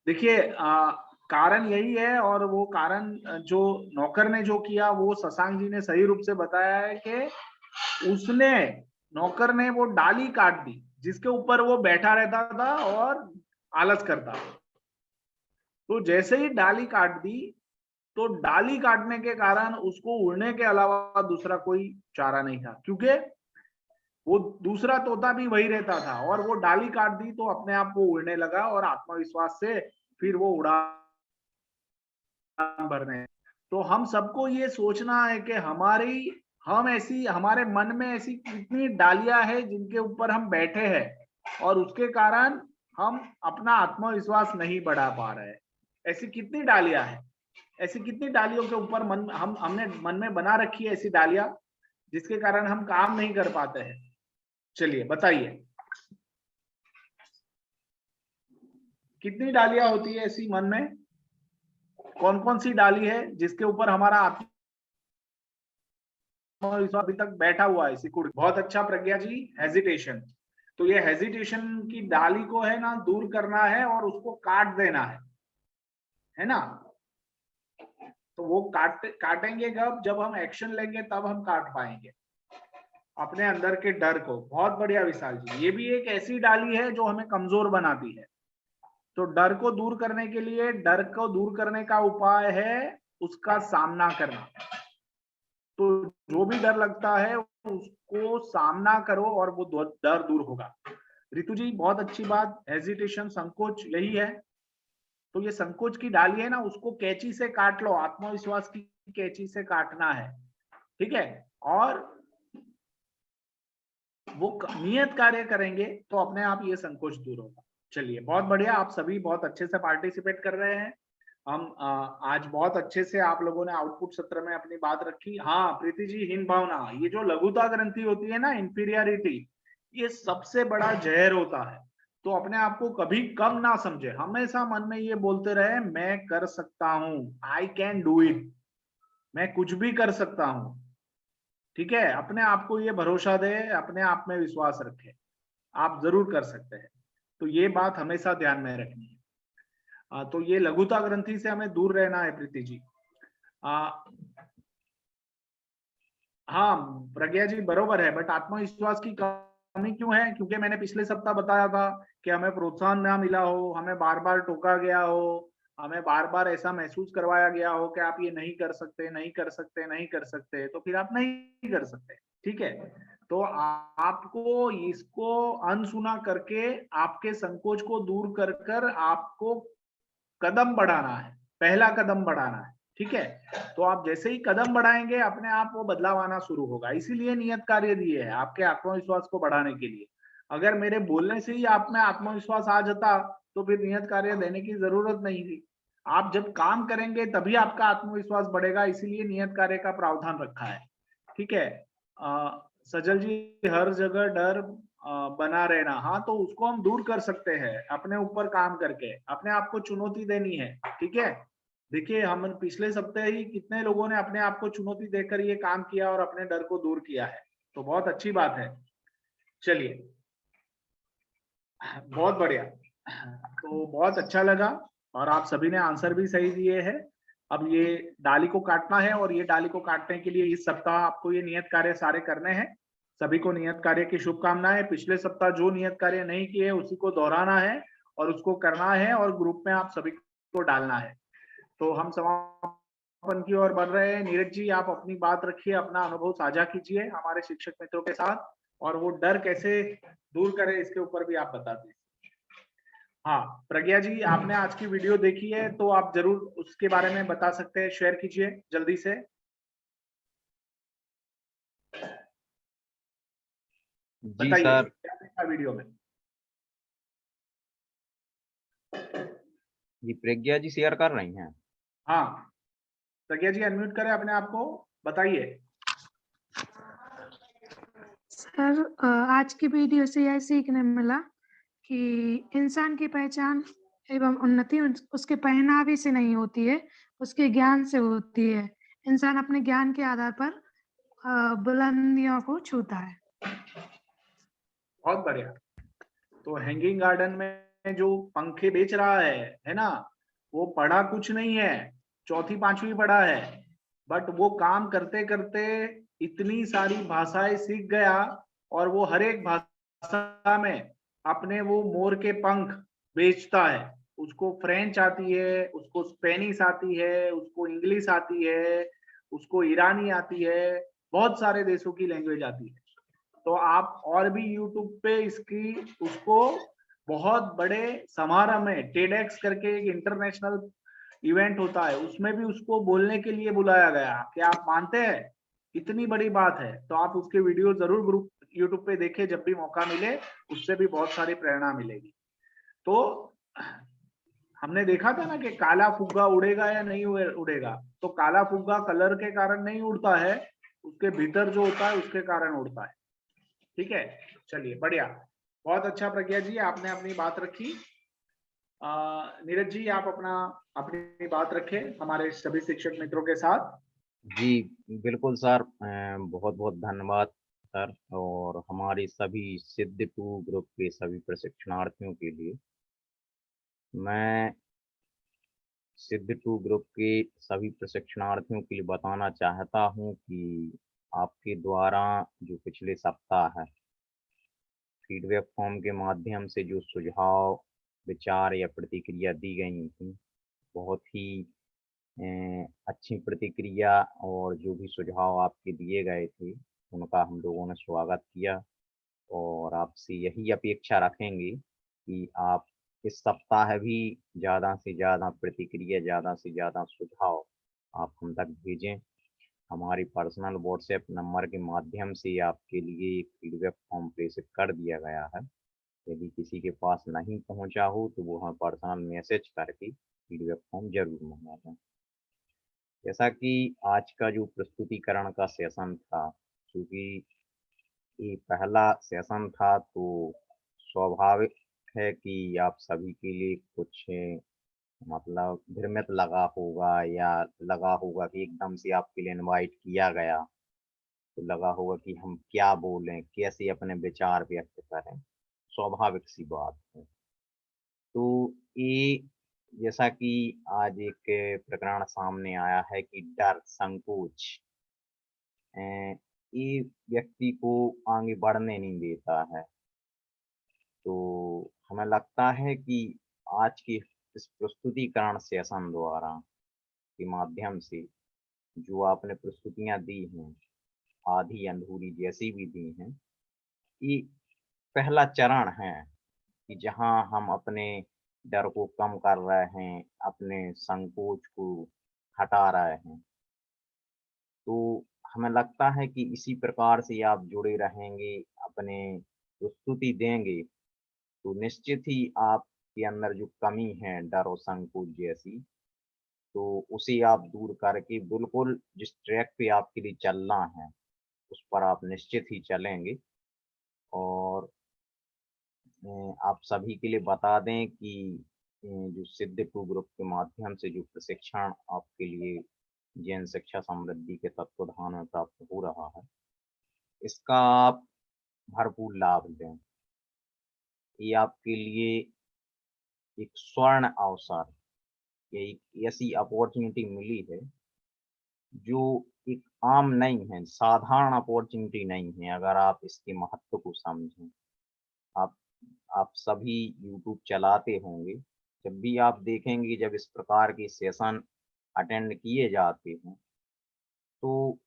देखिए कारण यही है, और वो कारण जो नौकर ने जो किया वो शशांक जी ने सही रूप से बताया है कि उसने नौकर ने वो डाली काट दी जिसके ऊपर वो बैठा रहता था और आलस करता। तो जैसे ही डाली काट दी, तो डाली काटने के कारण उसको उड़ने के अलावा दूसरा कोई चारा नहीं था, क्योंकि वो दूसरा तोता भी वही रहता था, और वो डाली काट दी तो अपने आप वो उड़ने लगा, और आत्मविश्वास से फिर वो उड़ान भरने। तो हम सबको ये सोचना है कि हमारे मन में ऐसी कितनी डालियां हैं जिनके ऊपर हम बैठे हैं, और उसके कारण हम अपना आत्मविश्वास नहीं बढ़ा पा रहे हैं। ऐसी कितनी डालियां हैं, ऐसी कितनी डालियों के ऊपर हमने मन में बना रखी है ऐसी डालियां जिसके कारण हम काम नहीं कर पाते हैं। चलिए बताइए, कितनी डालियां होती है ऐसी मन में? कौन कौन सी डाली है जिसके ऊपर हमारा आत्मविश्वास अभी तक बैठा हुआ है सिकुड़? बहुत अच्छा प्रज्ञा जी, हेजिटेशन। तो ये हेजिटेशन की डाली को है ना दूर करना है और उसको काट देना है ना। तो वो काटेंगे कब? जब हम एक्शन लेंगे तब हम काट पाएंगे अपने अंदर के डर को। बहुत बढ़िया विशाल जी, ये भी एक ऐसी डाली है जो हमें कमजोर बनाती है। तो डर को दूर करने के लिए, डर को दूर करने का उपाय है उसका सामना करना। तो जो भी डर लगता है उसको सामना करो और वो डर दूर होगा। रितु जी बहुत अच्छी बात, हेजिटेशन, संकोच, यही है। तो ये संकोच की डाली है ना, उसको कैंची से काट लो, आत्मविश्वास की कैंची से काटना है, ठीक है। और वो नियत कार्य करेंगे तो अपने आप ये संकोच दूर होगा। चलिए बहुत बढ़िया, आप सभी बहुत अच्छे से पार्टिसिपेट कर रहे हैं। हम आज बहुत अच्छे से आप लोगों ने आउटपुट सत्र में अपनी बात रखी। हाँ प्रीति जी, हीन भावना, ये जो लघुता ग्रंथि होती है ना, इंफीरियरिटी, ये सबसे बड़ा जहर होता है। तो अपने आप को कभी कम ना समझे, हमेशा मन में ये बोलते रहे मैं कर सकता हूँ, आई कैन डू इट, मैं कुछ भी कर सकता हूँ, ठीक है। अपने आप को ये भरोसा दे, अपने आप में विश्वास रखे, आप जरूर कर सकते हैं। तो ये बात हमेशा ध्यान में रखनी है। तो ये लघुता ग्रंथि से हमें दूर रहना है प्रीति जी। हाँ प्रज्ञा जी बरोबर है, बट आत्मविश्वास की कमी क्यों है? क्योंकि मैंने पिछले सप्ताह बताया था कि हमें प्रोत्साहन ना मिला हो, हमें बार बार टोका गया हो, हमें बार बार ऐसा महसूस करवाया गया हो कि आप ये नहीं कर सकते, नहीं कर सकते, नहीं कर सकते, तो फिर आप नहीं कर सकते, ठीक है। तो आपको इसको अनसुना करके आपके संकोच को दूर कर कर आपको कदम बढ़ाना है, पहला कदम बढ़ाना है, ठीक है। तो आप जैसे ही कदम बढ़ाएंगे अपने आप वो बदलाव आना शुरू होगा। इसीलिए नियत कार्य दिए है आपके आत्मविश्वास को बढ़ाने के लिए। अगर मेरे बोलने से ही आप में आत्मविश्वास आ जाता तो फिर नियत कार्य देने की जरूरत नहीं थी। आप जब काम करेंगे तभी आपका आत्मविश्वास बढ़ेगा, इसीलिए नियत कार्य का प्रावधान रखा है, ठीक है। सजल जी, हर जगह डर बना रहना, हाँ तो उसको हम दूर कर सकते हैं अपने ऊपर काम करके, अपने आप को चुनौती देनी है, ठीक है। देखिए हम पिछले सप्ताह ही कितने लोगों ने अपने आप को चुनौती देकर ये काम किया और अपने डर को दूर किया है, तो बहुत अच्छी बात है। चलिए बहुत बढ़िया, तो बहुत अच्छा लगा और आप सभी ने आंसर भी सही दिए हैं। अब ये डाली को काटना है और ये डाली को काटने के लिए इस सप्ताह आपको ये नियत कार्य सारे करने हैं। सभी को नियत कार्य की शुभकामनाएं। पिछले सप्ताह जो नियत कार्य नहीं किए उसी को दोहराना है और उसको करना है और ग्रुप में आप सभी को डालना है। तो हम समापन की ओर बढ़ रहे हैं। नीरज जी आप अपनी बात रखिए, अपना अनुभव साझा कीजिए हमारे शिक्षक मित्रों के साथ, और वो डर कैसे दूर करे इसके ऊपर भी आप बता दें। हाँ प्रज्ञा जी, आपने आज की वीडियो देखी है तो आप जरूर उसके बारे में बता सकते हैं, शेयर कीजिए जल्दी से। जी सर, क्या देखा वीडियो में? जी प्रज्ञा जी शेयर कर रही हैं। हाँ प्रज्ञा जी अनम्यूट करें अपने आप को, बताइए। सर आज की वीडियो से यह सीखने मिला कि इंसान की पहचान एवं उन्नति उसके पहनावे से नहीं होती है, उसके ज्ञान से होती है। इंसान अपने ज्ञान के आधार पर बुलंदियों को छूता है। बहुत बढ़िया। तो हैंगिंग गार्डन में जो पंखे बेच रहा है ना, वो पढ़ा कुछ नहीं है, 4वीं 5वीं पढ़ा है, बट वो काम करते करते इतनी सारी भाषाएं सीख गया और वो हर एक भाषा में अपने वो मोर के पंख बेचता है। उसको फ्रेंच आती है, उसको स्पेनिश आती है, उसको इंग्लिश आती है, उसको ईरानी आती है, बहुत सारे देशों की लैंग्वेज आती है। तो आप और भी यूट्यूब पे इसकी उसको बहुत बड़े समारोह में, टेडेक्स करके एक इंटरनेशनल इवेंट होता है, उसमें भी उसको बोलने के लिए बुलाया गया। क्या आप मानते हैं? इतनी बड़ी बात है। तो आप उसके वीडियो जरूर ग्रुप यूट्यूब पे देखें जब भी मौका मिले, उससे भी बहुत सारी प्रेरणा मिलेगी। तो हमने देखा था ना कि काला फुग्गा उड़ेगा या नहीं उड़ेगा, तो काला फुग्गा कलर के कारण नहीं उड़ता है, उसके भीतर जो होता है उसके कारण उड़ता है। ठीक है, चलिए बढ़िया, बहुत अच्छा प्रज्ञा जी, आपने अपनी बात रखी। नीरज जी आप अपनी बात रखें हमारे सभी शिक्षक मित्रों के साथ। जी बिल्कुल सर, बहुत बहुत धन्यवाद सर, और हमारे सभी सिद्ध 2 ग्रुप के सभी प्रशिक्षणार्थियों के लिए। मैं सिद्ध 2 ग्रुप के सभी प्रशिक्षणार्थियों के लिए बताना चाहता हूं कि आपके द्वारा जो पिछले सप्ताह है फीडबैक फॉर्म के माध्यम से जो सुझाव, विचार या प्रतिक्रिया दी गई थी, बहुत ही अच्छी प्रतिक्रिया और जो भी सुझाव आपके दिए गए थे उनका हम लोगों ने स्वागत किया, और आपसे यही अपेक्षा रखेंगे कि आप इस सप्ताह भी ज़्यादा से ज़्यादा प्रतिक्रिया, ज़्यादा से ज़्यादा सुझाव आप हम तक भेजें। हमारी पर्सनल व्हाट्सएप नंबर के माध्यम से आपके लिए एक फीडबैक फॉर्म प्रेषित कर दिया गया है। यदि किसी के पास नहीं पहुंचा हो तो वो हमें पर्सनल मैसेज करके फीडबैक फॉर्म जरूर मंगा दें। जैसा कि आज का जो प्रस्तुतिकरण का सेशन था, क्योंकि ये पहला सेशन था तो स्वाभाविक है कि आप सभी के लिए कुछ मतलब भ्रमित लगा होगा, या लगा होगा कि एकदम से आपके लिए इनवाइट किया गया तो लगा होगा कि हम क्या बोलें, कैसे अपने विचार व्यक्त करें। स्वाभाविक सी बात है। तो ये जैसा कि आज एक प्रकरण सामने आया है कि डर, संकोच ये व्यक्ति को आगे बढ़ने नहीं देता है। तो हमें लगता है कि आज की इस प्रस्तुतिकरण सेशन द्वारा के माध्यम से जो आपने प्रस्तुतियां दी हैं, आधी अधूरी जैसी भी दी हैं, ये पहला चरण है कि जहां हम अपने डर को कम कर रहे हैं, अपने संकोच को हटा रहे हैं। तो हमें लगता है कि इसी प्रकार से आप जुड़े रहेंगे, अपने प्रस्तुति देंगे, तो निश्चित ही आपके अंदर जो कमी है डर और संकोच जैसी, तो उसे आप दूर करके बिल्कुल जिस ट्रैक पे आपके लिए चलना है उस पर आप निश्चित ही चलेंगे। और आप सभी के लिए बता दें कि जो सिद्ध 2 ग्रुप के माध्यम से जो प्रशिक्षण आपके लिए जैन शिक्षा समृद्धि के तत्वाधान में प्राप्त हो रहा है, इसका आप भरपूर लाभ लें। ये आपके लिए एक स्वर्ण अवसर, ये एक ऐसी अपॉर्चुनिटी मिली है जो एक आम नहीं है, साधारण अपॉर्चुनिटी नहीं है। अगर आप इसके महत्व को समझें, आप आप सभी यूट्यूब चलाते होंगे, जब भी आप देखेंगे जब इस प्रकार के सेशन अटेंड किए जाते हैं तो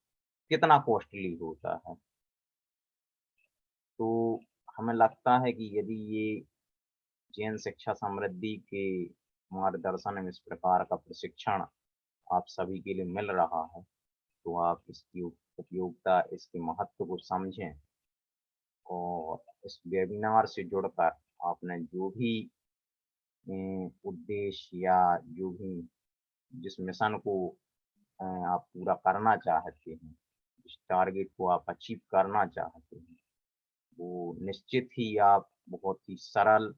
कितना कॉस्टली होता है। तो हमें लगता है कि यदि ये जैन शिक्षा समृद्धि के मार्गदर्शन में इस प्रकार का प्रशिक्षण आप सभी के लिए मिल रहा है, तो आप इसकी उपयोगिता, इसके महत्व को समझें, और इस वेबिनार से जुड़कर आपने जो भी उद्देश्य या जो भी जिस मिशन को आप पूरा करना चाहते हैं, जिस टारगेट को आप अचीव करना चाहते हैं, वो निश्चित ही आप बहुत ही सरल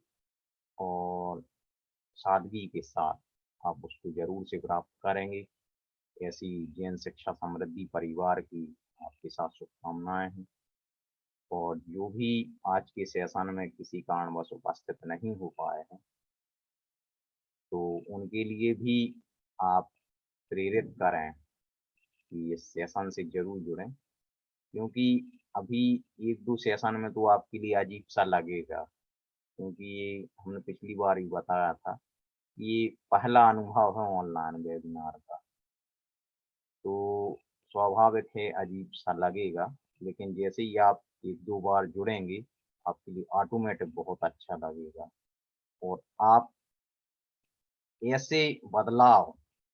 और सादगी के साथ आप उसको जरूर से प्राप्त करेंगे। ऐसी जैन शिक्षा समृद्धि परिवार की आपके साथ शुभकामनाएं हैं। और जो भी आज के सेशन में किसी कारणवश उपस्थित नहीं हो पाए हैं, तो उनके लिए भी आप प्रेरित करें कि इस सेशन से जरूर जुड़ें, क्योंकि अभी 1-2 सेशन में तो आपके लिए अजीब सा लगेगा, क्योंकि ये हमने पिछली बार ही बताया था, ये पहला अनुभव है ऑनलाइन वेबिनार का। तो स्वाभाविक है अजीब सा लगेगा, लेकिन जैसे ही आप 1-2 बार जुड़ेंगे आपके लिए ऑटोमेटिक बहुत अच्छा लगेगा, और आप ऐसे बदलाव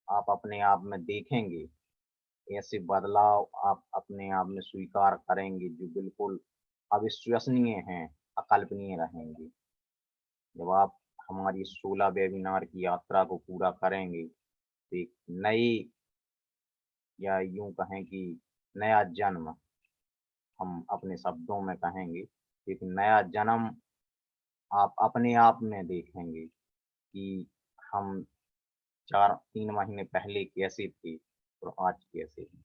आप अपने आप में देखेंगे, ऐसे बदलाव आप अपने आप में स्वीकार करेंगे जो बिल्कुल अविश्वसनीय हैं, अकल्पनीय रहेंगे। जब आप हमारी 16 वेबिनार की यात्रा को पूरा करेंगे तो एक नए, या यूं कहें कि नया जन्म हम अपने शब्दों में कहेंगे, एक नया जन्म आप अपने आप में देखेंगे कि हम 3 महीने पहले कैसे थे और आज कैसे हैं।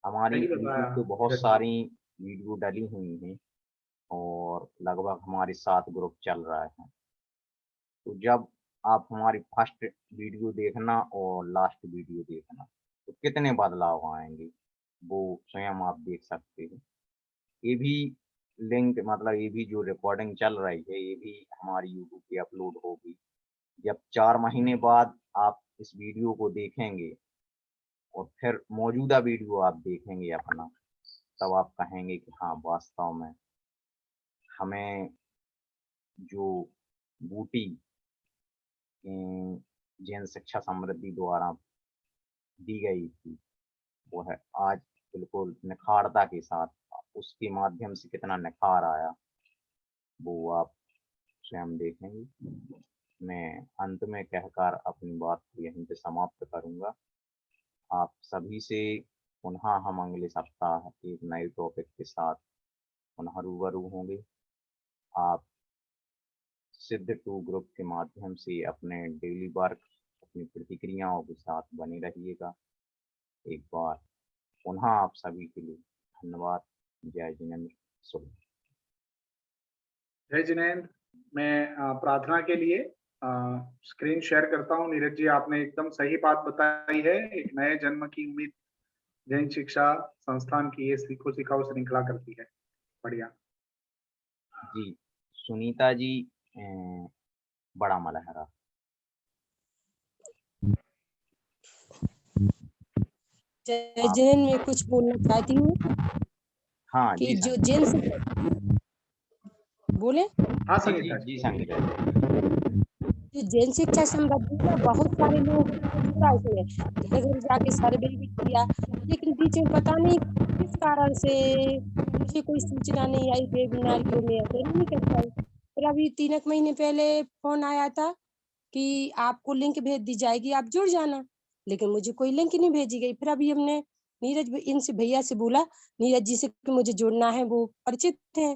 हमारी सही यूट्यूब बताया पे बहुत नीरज जी। सारी वीडियो डली हुई हैं और लगभग हमारे 7 ग्रुप चल रहे हैं। तो जब आप हमारी फर्स्ट वीडियो देखना और लास्ट वीडियो देखना तो कितने बदलाव आएंगे वो स्वयं आप देख सकते हैं। ये भी लिंक मतलब ये भी जो रिकॉर्डिंग चल रही है ये भी हमारी यूट्यूब पे अपलोड होगी। जब 4 महीने बाद आप इस वीडियो को देखेंगे और फिर मौजूदा वीडियो आप देखेंगे अपना, तब आप कहेंगे कि हाँ वास्तव में हमें जो बूटी जैन शिक्षा समृद्धि द्वारा दी गई थी वो है आज बिल्कुल निखारता के साथ, उसके माध्यम से कितना निखार आया वो आप स्वयं देखेंगे। मैं अंत में कहकर अपनी बात को यहीं पे समाप्त करूंगा। आप सभी से पुनः हम अगले सप्ताह एक नए टॉपिक के साथ पुनः रूबरू होंगे। आप सिद्ध 2 ग्रुप के माध्यम से अपने डेली वर्क अपनी प्रतिक्रियाओं के साथ बने रहिएगा। एक बार पुनः आप सभी के लिए धन्यवाद। जय जिनेंद्र। शुभ। जय जिनेंद्र। मैं प्रार्थना के लिए स्क्रीन शेयर करता हूँ। नीरज जी आपने एकदम सही बात बताई है। एक नए जन्म की उम्मीद जैन शिक्षा संस्थान की ये सीखो सिखाओ श्रृंखला करती है। बढ़िया जी। सुनीता जी बड़ा मलहरा। जय जैन में कुछ बोलना चाहती हूँ। हाँ कि जी जो जैन बोले। हाँ संगीता जी संगीता जो जैन शिक्षा समृद्धि का बहुत सारे लोग जुड़ा इसमें, घर घर जाके सर्वे भी किया, लेकिन बीच में पता नहीं किस कारण से मुझे कोई सूचना नहीं आई वेबिनार को मैं अटेंड नहीं कर पाई। फिर अभी 3 महीने पहले फोन आया था कि आपको लिंक भेज दी जाएगी, आप जुड़ जाना, लेकिन मुझे कोई लिंक नहीं भेजी गई। फिर अभी हमने नीरज इनसे भैया से बोला, नीरज जी से कि मुझे जुड़ना है, वो परिचित थे,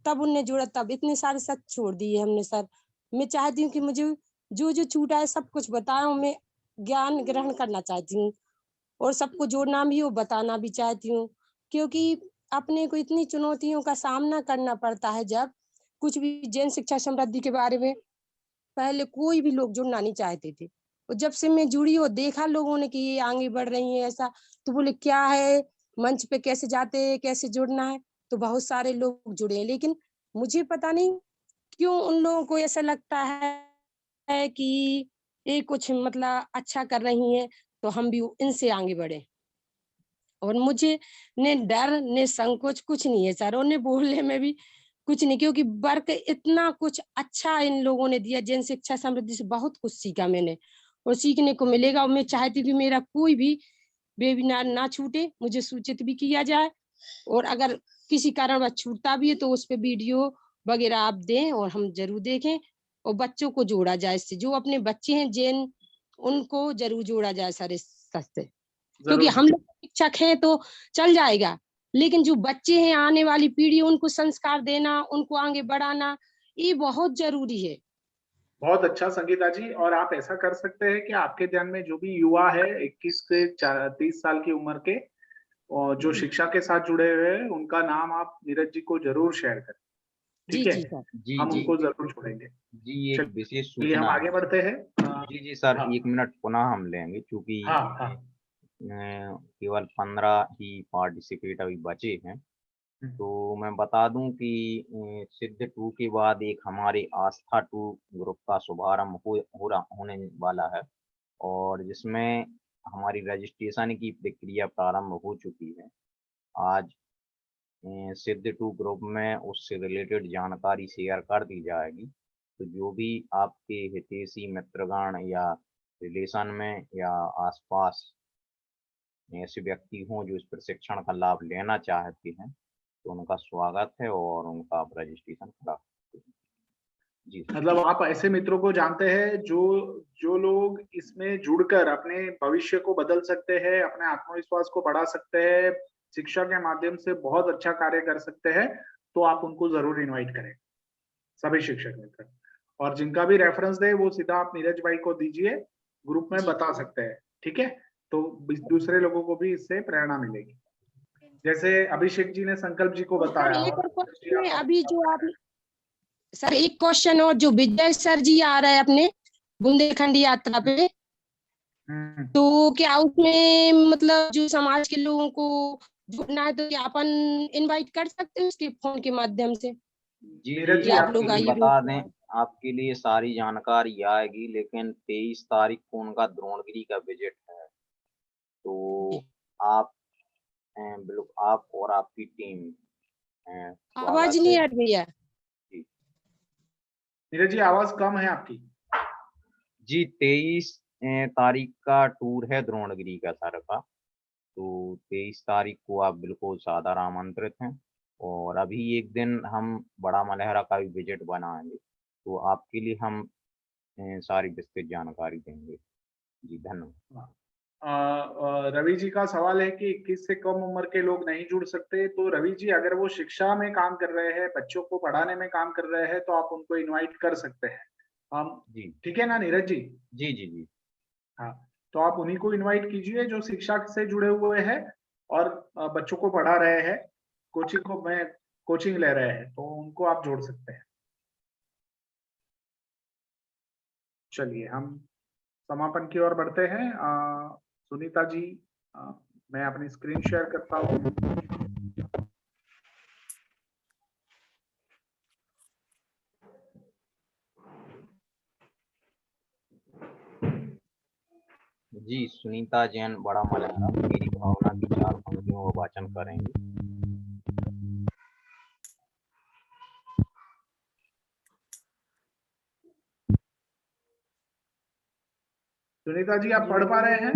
तब उनने जोड़ा, तब इतने सारे सच छोड़ दिए हमने सर। मैं चाहती हूँ कि मुझे जो जो छूटा है सब कुछ बताओ, मैं ज्ञान ग्रहण करना चाहती हूँ और सबको जोड़ना भी और बताना भी चाहती हूँ, क्योंकि अपने को इतनी चुनौतियों का सामना करना पड़ता है। जब कुछ भी जैन शिक्षा समृद्धि के बारे में पहले कोई भी लोग जुड़ना नहीं चाहते थे, और जब से मैं जुड़ी और देखा लोगों ने कि ये आगे बढ़ रही है ऐसा, तो बोले क्या है, मंच पे कैसे जाते हैं, कैसे जुड़ना है, तो बहुत सारे लोग जुड़े। लेकिन मुझे पता नहीं क्यों उन लोगों को ऐसा लगता है कि ये कुछ मतलब अच्छा कर रही है तो हम भी इनसे आगे बढ़े, और मुझे ने डर ने संकोच कुछ नहीं है सर, और ने बोलने में भी कुछ नहीं, क्योंकि वर्क इतना कुछ अच्छा इन लोगों ने दिया। जैन शिक्षा समृद्धि से बहुत कुछ सीखा मैंने और सीखने को मिलेगा, और मैं चाहती थी मेरा कोई भी वेबिनार ना छूटे, मुझे सूचित भी किया जाए, और अगर किसी कारणवश छूटता भी है तो उस पर वीडियो वगैरह आप दें और हम जरूर देखें, और बच्चों को जोड़ा जाए इससे। जो अपने बच्चे हैं जैन उनको जरूर जोड़ा जाए सर इस से, क्योंकि हम लोग शिक्षक हैं तो चल जाएगा, लेकिन जो बच्चे हैं आने वाली पीढ़ी, उनको संस्कार देना, उनको आगे बढ़ाना, ये बहुत जरूरी है। बहुत अच्छा संगीता जी। और आप ऐसा कर सकते हैं कि आपके ध्यान में जो भी युवा है 21 से 30 साल की उम्र के और जो शिक्षा के साथ जुड़े हुए हैं, उनका नाम आप नीरज जी को जरूर शेयर करें। ठीक है, हम उनको जरूर छोड़ेंगे। जी एक विशेष चलिए हम सूचना आगे बढ़ते हैं। जी सर। 1 मिनट पुनः हम लेंगे, क्योंकि केवल 15 ही पार्टिसिपेट अभी बचे हैं। तो मैं बता दूं कि सिद्ध 2 के बाद एक हमारे आस्था 2 ग्रुप का शुभारंभ होने वाला है, और जिसमें हमारी रजिस्ट्रेशन की प्रक्रिया प्रारंभ हो चुकी है। आज सिद्ध 2 ग्रुप में उससे रिलेटेड जानकारी शेयर कर दी जाएगी। तो जो भी आपके हितैषी मित्रगण या रिलेशन में या आसपास ऐसे व्यक्ति हों जो इस प्रशिक्षण का लाभ लेना चाहते हैं, तो उनका स्वागत है और उनका आप रजिस्ट्रेशन करा सकते हैं। जी मतलब आप ऐसे मित्रों को जानते हैं जो लोग इसमें जुड़कर अपने भविष्य को बदल सकते हैं, अपने आत्मविश्वास को बढ़ा सकते हैं, शिक्षा के माध्यम से बहुत अच्छा कार्य कर सकते हैं, तो आप उनको जरूर इनवाइट करें, सभी शिक्षक मित्र। और जिनका भी रेफरेंस दे वो सीधा आप नीरज भाई को दीजिए, ग्रुप में बता सकते हैं, ठीक है? तो दूसरे लोगों को भी इससे प्रेरणा मिलेगी। जैसे अभिषेक जी ने संकल्प जी को बताया। एक और क्वेश्चन है अभी जो आप सर, एक क्वेश्चन और जो विजय सर जी आ रहे हैं अपने बुंदेलखंड यात्रा पे, तो क्या उसमें मतलब जो समाज के लोगों को जुड़ना है तो क्या अपन इनवाइट कर सकते हैं उसके फोन के माध्यम से? जी आप लोग आइए। बता दें, आपके लिए सारी जानकारी आएगी, लेकिन 23 तारीख को उनका द्रोणगिरी का विजिट है, तो आप बिल्कुल आप और आपकी टीम आवाज नहीं आ रही है। नीरज जी आवाज कम है आपकी। जी 23 तारीख का टूर है द्रोणगिरी का सर का, तो 23 तारीख को आप बिल्कुल सादर आमंत्रित हैं। और अभी एक दिन हम बड़ा मलहरा का भी विजिट बनाएंगे, तो आपके लिए हम सारी विस्तृत जानकारी देंगे। जी धन्यवाद। रवि जी का सवाल है कि 21 से कम उम्र के लोग नहीं जुड़ सकते, तो रवि जी अगर वो शिक्षा में काम कर रहे हैं, बच्चों को पढ़ाने में काम कर रहे हैं, तो आप उनको इनवाइट कर सकते हैं। हम जी ठीक है ना नीरज जी? जी जी जी हाँ, तो आप उन्हीं को इनवाइट कीजिए जो शिक्षा से जुड़े हुए हैं और बच्चों को पढ़ा रहे हैं, कोचिंग ले रहे हैं, तो उनको आप जोड़ सकते हैं। चलिए हम समापन की ओर बढ़ते हैं। सुनीता जी, मैं अपनी स्क्रीन शेयर करता हूँ। जी सुनीता जैन बड़ा मलहरा मेरी भावना की 4 पंक्तियों का वाचन करेंगे। सुनीता जी आप पढ़ पा रहे हैं?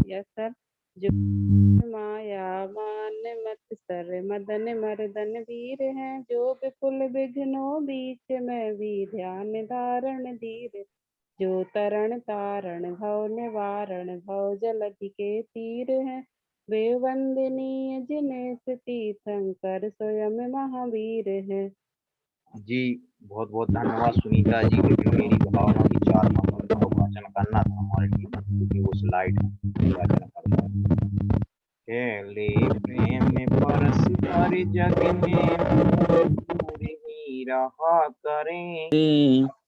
Yes sir. जो माया मान मत सर मदन मर्दन वीर हैं, जो विपुल विघ्नों बीच में भी ध्यान धारण धीर, जो तरण तारण भव निवारण भव जलधि के तीर हैं, वे वंदनीय जिन्हें तीर्थंकर स्वयं महावीर है। जी बहुत बहुत धन्यवाद सुनीता जी, लेकिन मेरी भावना की 4 पंक्तियों का वाचन करना था हमारे लिए, क्योंकि वो स्लाइड वाचन करता है। खेले प्रेम परस हर जग में दूर ही रहा करें,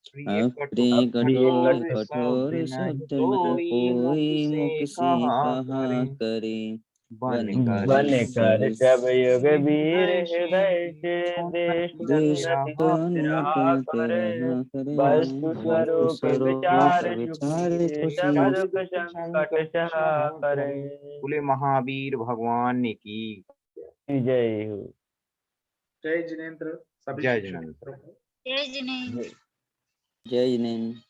प्रिय कठोर कठोर शब्द न कोई मुख से कहा करे, बन कर जब युग वीर हृदय से देश रहा करे, वस्तु स्वरूप विचार सब दुख संकट सहा करे। बोले महावीर भगवान की जय हो। जय जिनेंद्र। जय जिनेंद्र। जय जिनेंद्र। जय जिनेंद्र।